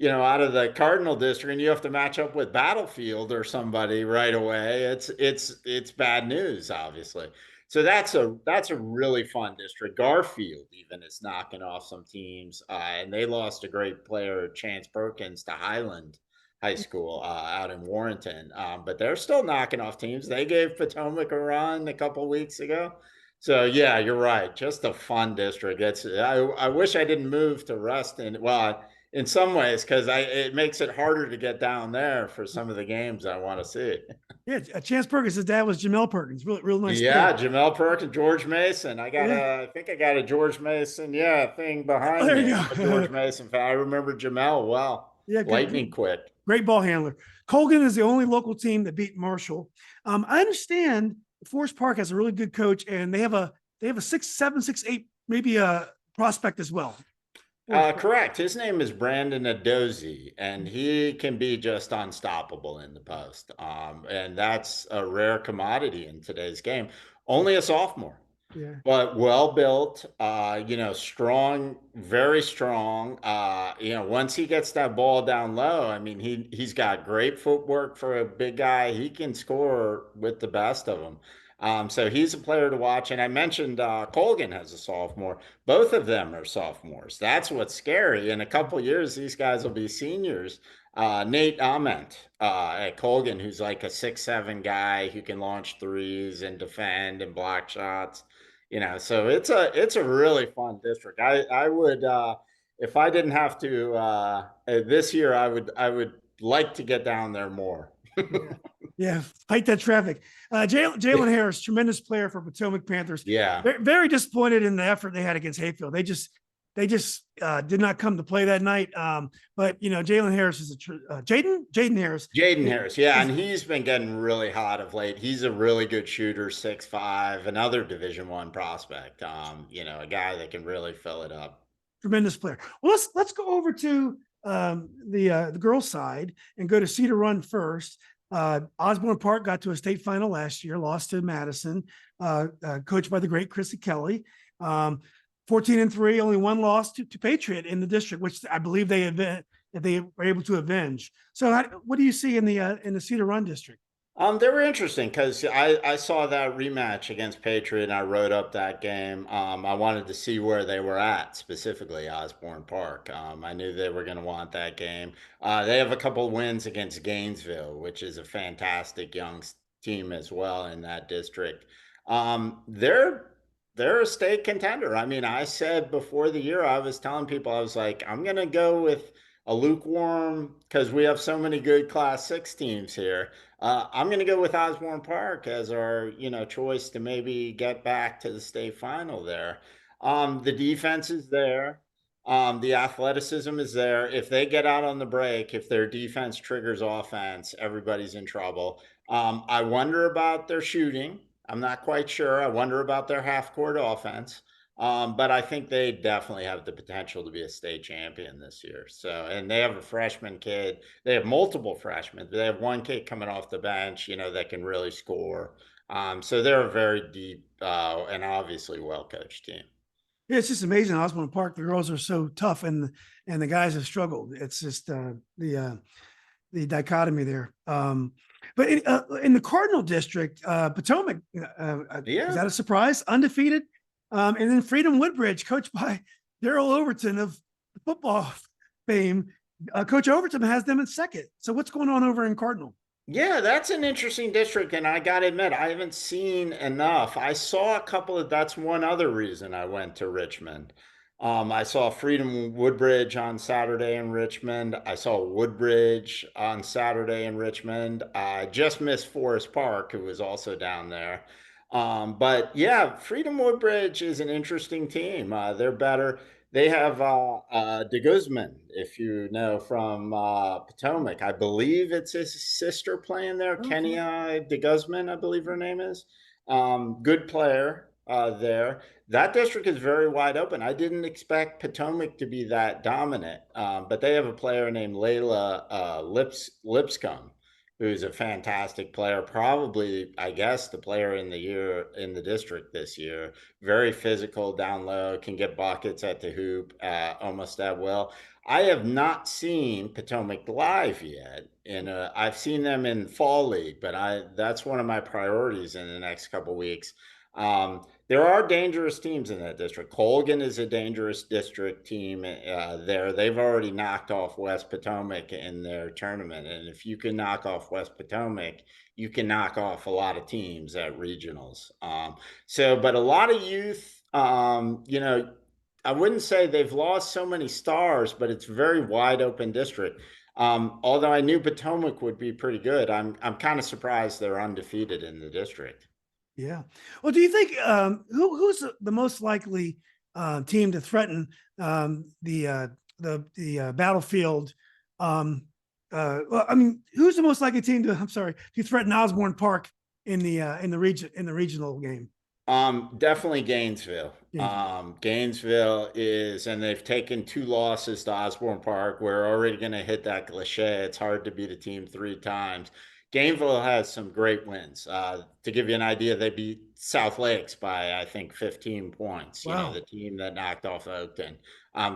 out of the Cardinal District and you have to match up with Battlefield or somebody right away, it's bad news, obviously. So that's a really fun district. Garfield even is knocking off some teams, and they lost a great player, Chance Perkins, to Highland High School out in Warrenton. But they're still knocking off teams. They gave Potomac a run a couple weeks ago. So yeah, you're right. Just a fun district. I wish I didn't move to Ruston. Well, in some ways, because it makes it harder to get down there for some of the games I want to see. Yeah, Chance Perkins. His dad was Jamel Perkins. Real nice. Yeah, player. Jamel Perkins, George Mason. I think I got a George Mason, thing behind there me. You go. George Mason fan. I remember Jamel well. Yeah, lightning quick. Great ball handler. Colgan is the only local team that beat Marshall. I understand Forest Park has a really good coach, and they have a 6'7", 6'8", maybe a prospect as well. Correct. His name is Brandon Adozi, and he can be just unstoppable in the post. And that's a rare commodity in today's game. Only a sophomore. Yeah. But well built, strong, very strong. Once he gets that ball down low, I mean, he's got great footwork for a big guy. He can score with the best of them. So he's a player to watch. And I mentioned Colgan has a sophomore. Both of them are sophomores. That's what's scary. In a couple years, these guys will be seniors. Nate Ament at Colgan, who's like a 6'7" guy who can launch threes and defend and block shots. So it's a really fun district. I would if I didn't have to this year, I would like to get down there more. Yeah, fight that traffic. Jollay Harris, tremendous player for Potomac Panthers. Yeah, very disappointed in the effort they had against Hayfield. They just did not come to play that night. But Jollay Harris is Jaden Harris. Jaden Harris, yeah, and he's been getting really hot of late. He's a really good shooter, 6'5", another Division I prospect. A guy that can really fill it up. Tremendous player. Well, let's go over to the girls' side and go to Cedar Run first. Osborne Park got to a state final last year, lost to Madison, coached by the great Chrissy Kelly. 14-3, only one loss to Patriot in the district, which I believe they were able to avenge. So, what do you see in the Cedar Run district? They were interesting because I saw that rematch against Patriot and I wrote up that game. I wanted to see where they were at, specifically Osborne Park. I knew they were going to want that game. They have a couple wins against Gainesville, which is a fantastic young team as well in that district. They're a state contender. I mean, I said before the year, I was telling people, I was like, I'm going to go a lukewarm, because we have so many good Class 6 teams here. I'm going to go with Osborne Park as our, choice to maybe get back to the state final there. The defense is there. The athleticism is there. If they get out on the break, if their defense triggers offense, everybody's in trouble. I wonder about their shooting. I'm not quite sure. I wonder about their half court offense. But I think they definitely have the potential to be a state champion this year. So, and they have a freshman kid. They have multiple freshmen. They have one kid coming off the bench, that can really score. So they're a very deep and obviously well coached team. Yeah, it's just amazing. Osborne Park, the girls are so tough, and the guys have struggled. It's just the dichotomy there. But in the Cardinal District, Potomac, Yeah. is that a surprise? Undefeated, and then Freedom Woodbridge, coached by Daryl Overton of football fame. Coach Overton has them in second. So what's going on over in Cardinal? Yeah, that's an interesting district, and I gotta admit, I haven't seen enough. I saw a couple of, that's one other reason I went to Richmond. I saw Freedom Woodbridge on Saturday in Richmond. I saw Woodbridge on Saturday in Richmond. I just missed Forest Park, who was also down there. But yeah, Freedom Woodbridge is an interesting team. They're better. They have De Guzman, if you know, from Potomac. I believe it's his sister playing there, Okay. Kenya De Guzman, I believe her name is. Good player there. That district is very wide open. I didn't expect Potomac to be that dominant, but they have a player named Layla Lipscomb, who's a fantastic player. Probably, I guess, the player in the year in the district this year. Very physical, down low, can get buckets at the hoop almost that well. I have not seen Potomac live yet. I've seen them in fall league, but that's one of my priorities in the next couple weeks. There are dangerous teams in that district. Colgan is a dangerous district team there. They've already knocked off West Potomac in their tournament. And if you can knock off West Potomac, you can knock off a lot of teams at regionals. But a lot of youth, I wouldn't say they've lost so many stars, but it's a very wide open district. Although I knew Potomac would be pretty good, I'm kind of surprised they're undefeated in the district. Yeah. Well, do you think who's the most likely team to threaten the battlefield? Well, I mean, who's the most likely team to? I'm sorry, to threaten Osborne Park in the regional game? Definitely Gainesville. Gainesville is, and they've taken 2 losses to Osborne Park. We're already going to hit that cliche. It's hard to beat a team 3 times. Gainesville has some great wins. To give you an idea, they beat South Lakes by, I think, 15 points. Wow. The team that knocked off Oakton.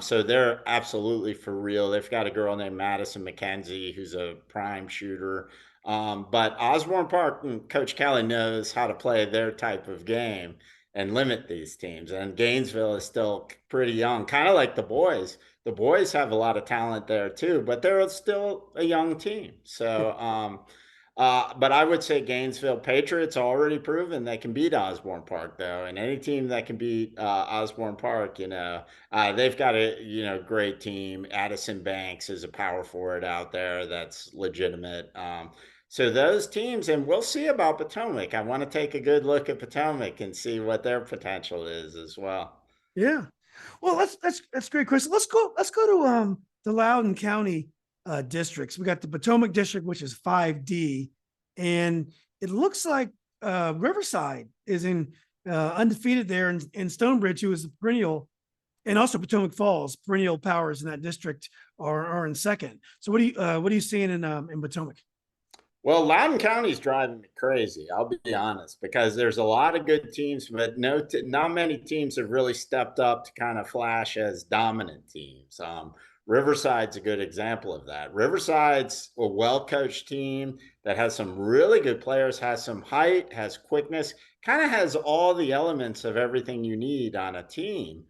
So they're absolutely for real. They've got a girl named Madison McKenzie who's a prime shooter. But Osborne Park and Coach Kelly knows how to play their type of game and limit these teams. And Gainesville is still pretty young, kind of like the boys. The boys have a lot of talent there too, but they're still a young team. So, but I would say Gainesville Patriots already proven they can beat Osborne Park, though, and any team that can beat Osborne Park, they've got a great team. Addison Banks is a power forward out there that's legitimate. So those teams, and we'll see about Potomac. I want to take a good look at Potomac and see what their potential is as well. Yeah. Well, that's great, Chris. Let's go to the Loudoun County districts. We got the Potomac district, which is 5D, and it looks like Riverside is in undefeated there, and Stonebridge, who is a perennial, and also Potomac Falls, perennial powers in that district, are in second. So what are you seeing in Potomac? Well, Loudoun County is driving me crazy. I'll be honest, because there's a lot of good teams, but not many teams have really stepped up to kind of flash as dominant teams. Riverside's a good example of that. Riverside's a well-coached team that has some really good players, has some height, has quickness, kind of has all the elements of everything you need on a team.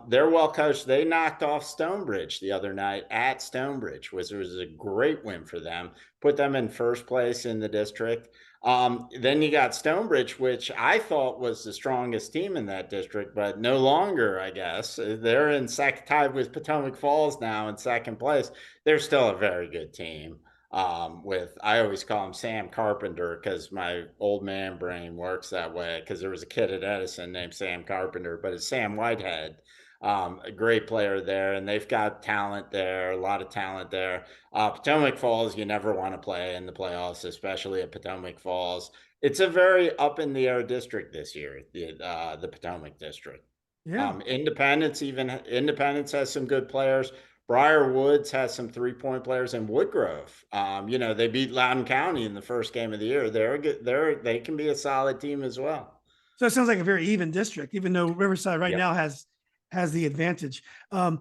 They're well coached. They knocked off Stonebridge the other night at Stonebridge, which was a great win for them. Put them in first place in the district. Then you got Stonebridge, which I thought was the strongest team in that district, but no longer, I guess. They're in second, tied with Potomac Falls now in second place. They're still a very good team. I always call him Sam Carpenter because my old man brain works that way, because there was a kid at Edison named Sam Carpenter, but it's Sam Whitehead. A great player there, and they've got talent there, a lot of talent there. Potomac Falls, you never want to play in the playoffs, especially at Potomac Falls. It's a very up in the air district this year, the Potomac District. Yeah. Independence has some good players. Briar Woods has some 3-point players, and Woodgrove. They beat Loudoun County in the first game of the year. They can be a solid team as well. So it sounds like a very even district, even though Riverside right Yep. now has the advantage. What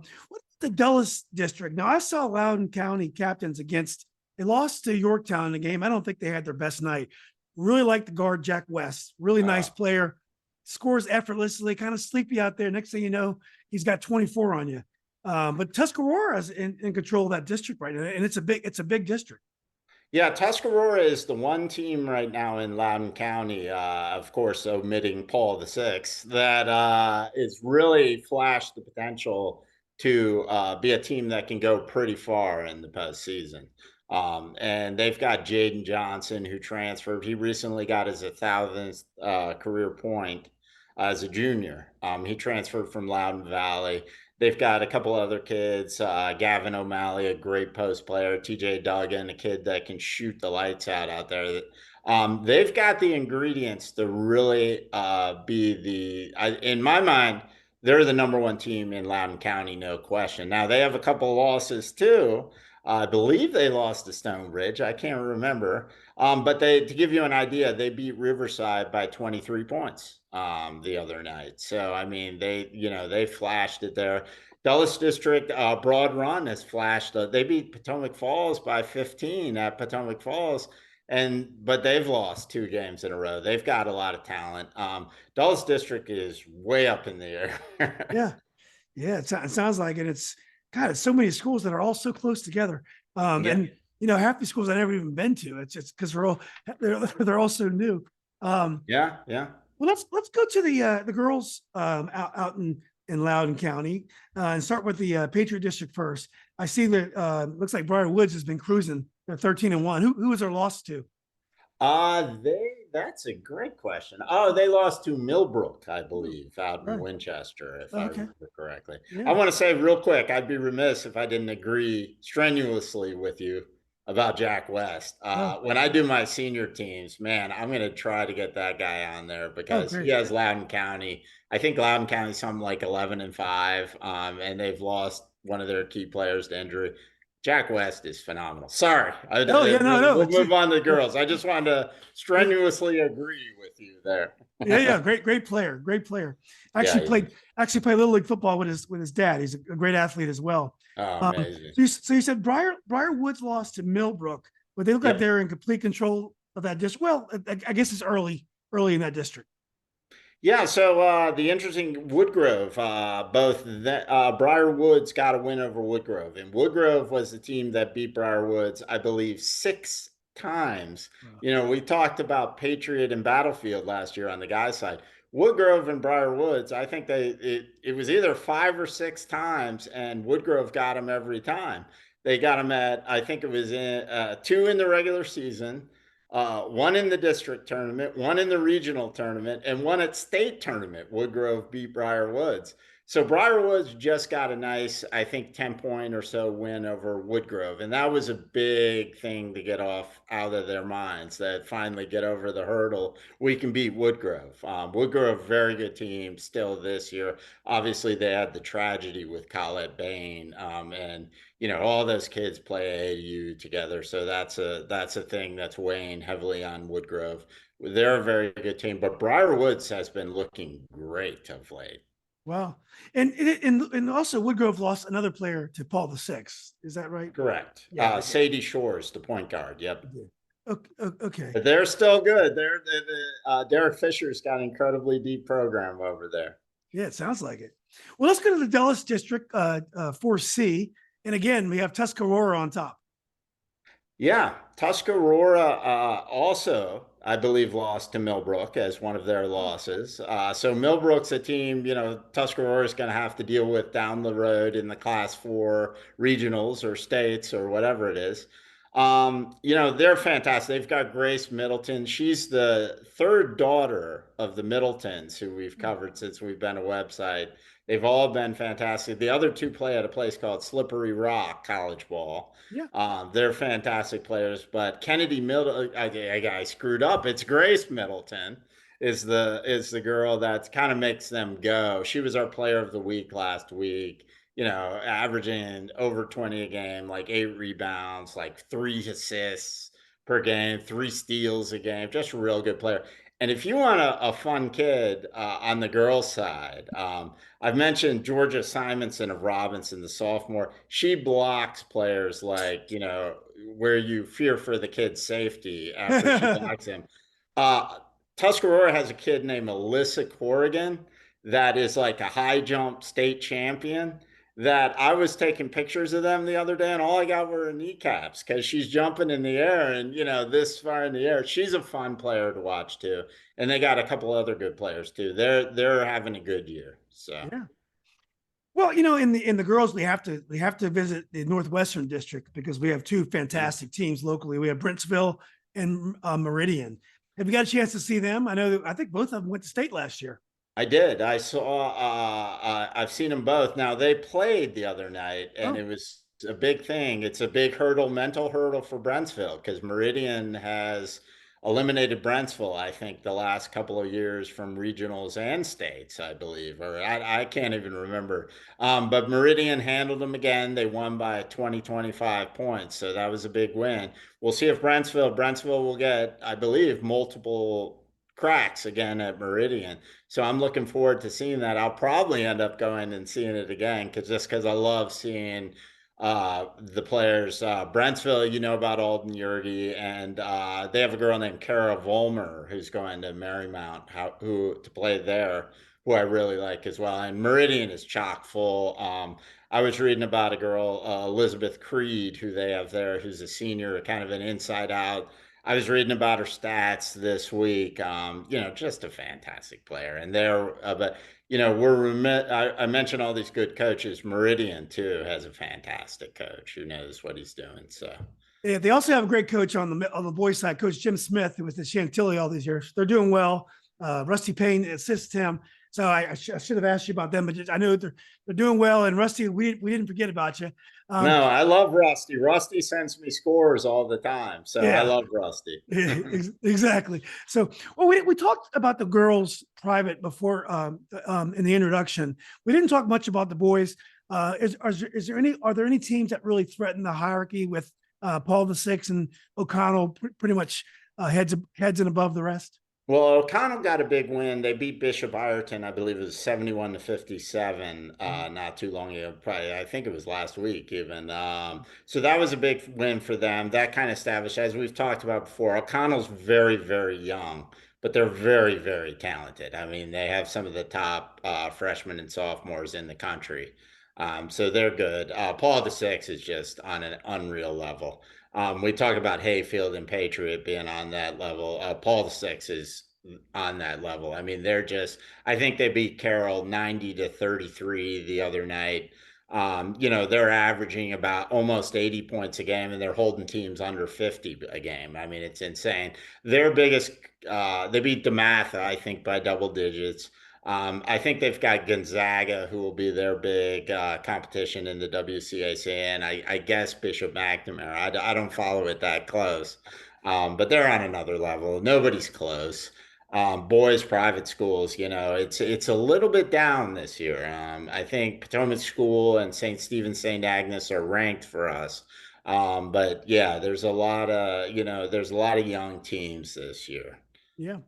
the Dulles district? Now I saw Loudoun County captains against. They lost to Yorktown in the game. I don't think they had their best night. Really like the guard Jack West. Really nice player. Scores effortlessly. Kind of sleepy out there. Next thing you know, he's got 24 on you. But Tuscarora is in control of that district right now, and it's a big district. Yeah, Tuscarora is the one team right now in Loudoun County, of course, omitting Paul VI, that is really flashed the potential to be a team that can go pretty far in the postseason. And they've got Jaden Johnson, who transferred. He recently got his 1,000th career point as a junior. He transferred from Loudoun Valley. They've got a couple other kids, Gavin O'Malley, a great post player, TJ Duggan, a kid that can shoot the lights out there. They've got the ingredients to really in my mind, they're the number one team in Loudoun County, no question. Now, they have a couple of losses too. I believe they lost to Stonebridge. I can't remember. But to give you an idea, they beat Riverside by 23 points the other night. So, I mean, they flashed it there. Dulles District, Broad Run has flashed. They beat Potomac Falls by 15 at Potomac Falls, but they've lost 2 games in a row. They've got a lot of talent. Dulles District is way up in the air. Yeah. It sounds like it. It's God, so many schools that are all so close together. And half the schools I've never even been to. It's just because they're all so new. Yeah. Well, let's go to the girls out in Loudoun County and start with the Patriot District first. I see that looks like Briar Woods has been cruising. They're 13-1. Who was their loss to? That's a great question. Oh, they lost to Millbrook, I believe, out in Winchester, if I remember correctly. Yeah. I want to say real quick, I'd be remiss if I didn't agree strenuously with you about Jack West. When I do my senior teams, man, I'm going to try to get that guy on there because he has Loudoun County. I think Loudoun County is something like 11-5, and they've lost one of their key players to injury. Jack West is phenomenal. Sorry. We'll move on to the girls. I just wanted to strenuously agree with you there. Yeah. Great player. Actually played Little League football with his dad. He's a great athlete as well. Oh, amazing. So you said Briar Woods lost to Millbrook, but they look like they're in complete control of that district. Well, I guess it's early in that district. Yeah, so the interesting Woodgrove, Briar Woods got a win over Woodgrove, and Woodgrove was the team that beat Briar Woods, I believe, 6 times. Wow. We talked about Patriot and Battlefield last year on the guys' side. Woodgrove and Briar Woods, I think it was either 5 or 6 times, and Woodgrove got them every time. They got them I think it was 2 in the regular season. 1 in the district tournament, 1 in the regional tournament, and 1 at state tournament. Woodgrove beat Briar Woods. So Briar Woods just got a nice, I think, 10-point or so win over Woodgrove. And that was a big thing to get out of their minds, that finally get over the hurdle. We can beat Woodgrove. Woodgrove, very good team still this year. Obviously, they had the tragedy with Colette Bain. And all those kids play AAU together. So that's a thing that's weighing heavily on Woodgrove. They're a very good team, but Briar Woods has been looking great of late. Wow. And also Woodgrove lost another player to Paul VI. Is that right? Correct. Yeah, Sadie Shores, the point guard. Yep. Okay. But they're still good. Derek Fisher's got an incredibly deep program over there. Yeah, it sounds like it. Well, let's go to the Dulles District 4C. And again, we have Tuscarora on top. Yeah, Tuscarora also I believe, lost to Millbrook as one of their losses. So Millbrook's a team, Tuscarora is going to have to deal with down the road in the Class 4 regionals or states or whatever it is. They're fantastic. They've got Grace Middleton. She's the third daughter of the Middletons who we've covered since we've been a website. They've all been fantastic. The other two play at a place called Slippery Rock College Ball. Yeah. They're fantastic players, but Kennedy Middleton, I screwed up. It's Grace Middleton is the girl that kind of makes them go. She was our player of the week last week. Averaging over 20 a game, like 8 rebounds, like 3 assists per game, 3 steals a game. Just a real good player. And if you want a fun kid on the girls' side, I've mentioned Georgia Simonson of Robinson, the sophomore. She blocks players like, where you fear for the kid's safety after she blocks him. Tuscarora has a kid named Alyssa Corrigan that is like a high jump state champion that I was taking pictures of them the other day, and all I got were her kneecaps because she's jumping in the air and, this far in the air. She's a fun player to watch too. And they got a couple other good players too. They're having a good year. So yeah. Well, in the girls, we have to visit the Northwestern District because we have two fantastic teams locally. We have Brentsville and Meridian. Have you got a chance to see them? I think both of them went to state last year. I did. I saw. I've seen them both. Now they played the other night, and it was a big thing. It's a big hurdle, mental hurdle for Brentsville because Meridian has eliminated Brentsville, I think, the last couple of years from regionals and states, I believe, or I can't even remember. But Meridian handled them again. They won by 25 points, so that was a big win. We'll see if Brentsville will get, I believe, multiple cracks again at Meridian. So I'm looking forward to seeing that. I'll probably end up going and seeing it again because I love seeing the players. Brentsville, about Alden Yergi, and they have a girl named Kara Volmer who's going to Marymount to play there, who I really like as well. And Meridian is chock full. I was reading about a girl, Elizabeth Creed, who they have there, who's a senior, kind of an inside out. I was reading about her stats this week. Just a fantastic player. And but I mentioned all these good coaches. Meridian too has a fantastic coach who knows what he's doing. So yeah, they also have a great coach on the boys' side, Coach Jim Smith, who was at Chantilly all these years. They're doing well. Rusty Payne assists him. So I should have asked you about them, but I know they're doing well. And Rusty, we didn't forget about you. No, I love Rusty. Rusty sends me scores all the time, so yeah. I love Rusty. Exactly. So, well, we talked about the girls' private before in the introduction. We didn't talk much about the boys. Are there any teams that really threaten the hierarchy with Paul VI and O'Connell pretty much heads and above the rest? Well, O'Connell got a big win. They beat Bishop Ireton, I believe it was 71-57, not too long ago. Probably, I think it was last week even. So that was a big win for them. That kind of established, as we've talked about before, O'Connell's very, very young, but they're very, very talented. I mean, they have some of the top freshmen and sophomores in the country. So they're good. Paul VI is just on an unreal level. We talk about Hayfield and Patriot being on that level. Paul VI is on that level. I mean, I think they beat Carroll 90-33 the other night. They're averaging about almost 80 points a game, and they're holding teams under 50 a game. I mean, it's insane. They beat DeMatha, I think, by double digits. I think they've got Gonzaga, who will be their big competition in the WCAC, and I guess Bishop McNamara. I don't follow it that close, but they're on another level. Nobody's close. Boys' private schools, it's a little bit down this year. I think Potomac School and St. Stephen St. Agnes are ranked for us. But yeah, there's a lot of young teams this year. Yeah.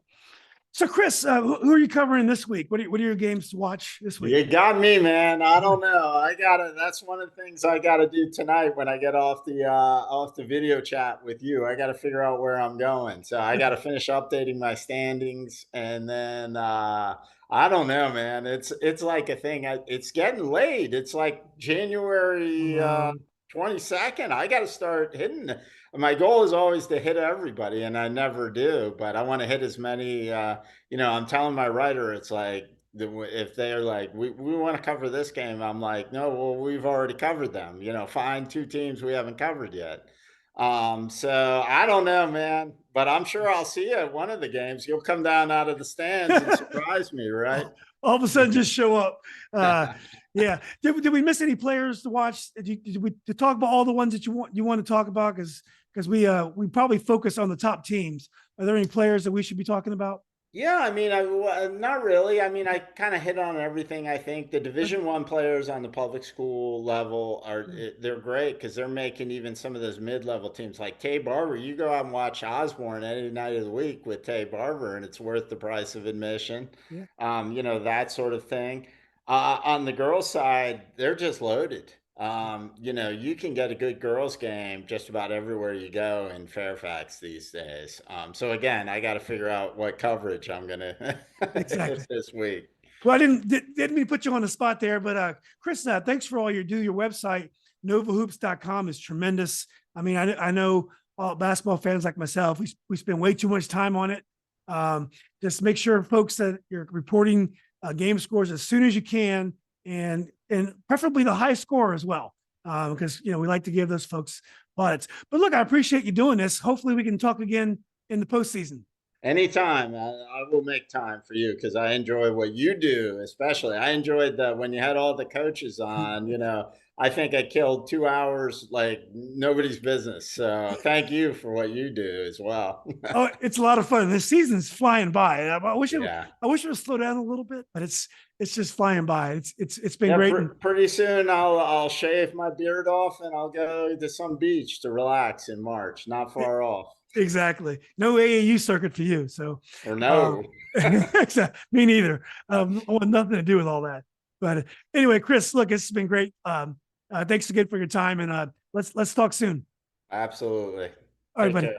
So, Chris, who are you covering this week? What are your games to watch this week? You got me, man. I don't know. That's one of the things I gotta do tonight when I get off the video chat with you. I gotta figure out where I'm going. So I gotta finish updating my standings, and then I don't know, man. It's like a thing. It's getting late. It's like January 22nd. I gotta start hitting. my goal is always to hit everybody, and I never do, but I want to hit as many. I'm telling my writer, it's like, if they're like, we want to cover this game, I'm like, no, well, we've already covered them. Find two teams we haven't covered yet. So I don't know, man, but I'm sure I'll see you at one of the games. You'll come down out of the stands and surprise me, right? All of a sudden just show up. Yeah. Did we miss any players to watch? Did we to talk about all the ones that you want to talk about? Because we probably focus on the top teams. Are there any players that we should be talking about? Yeah, I mean, not really. I mean, I kind of hit on everything. I think the Division 1 players on the public school level they're great because they're making even some of those mid-level teams like Tay Barber. You go out and watch Osborne any night of the week with Tay Barber, and it's worth the price of admission. Yeah. That sort of thing. On the girls' side, they're just loaded. You can get a good girls' game just about everywhere you go in Fairfax these days. So again, I got to figure out what coverage I'm gonna Exactly. this week. Well, I didn't mean to put you on the spot there, but Chris, thanks for all you do. Your website, NOVAHoops.com, is tremendous. I mean, I know all basketball fans like myself, we spend way too much time on it. Just make sure, folks, that you're reporting game scores as soon as you can, and preferably the high score as well, because we like to give those folks audits. But look, I appreciate you doing this. Hopefully, we can talk again in the postseason. Anytime, I will make time for you because I enjoy what you do. Especially, I enjoyed when you had all the coaches on. I think I killed 2 hours like nobody's business. So thank you for what you do as well. Oh, it's a lot of fun. The season's flying by. I wish Yeah. I wish it would slow down a little bit, but it's just flying by. It's been Yeah, great. pretty soon I'll shave my beard off and I'll go to some beach to relax in March. Not far off. Exactly. No AAU circuit for you. So, Or no. me neither. I want nothing to do with all that. But anyway, Chris, look, it's been great. Thanks again for your time, and let's talk soon. Absolutely. All right, Take buddy. care.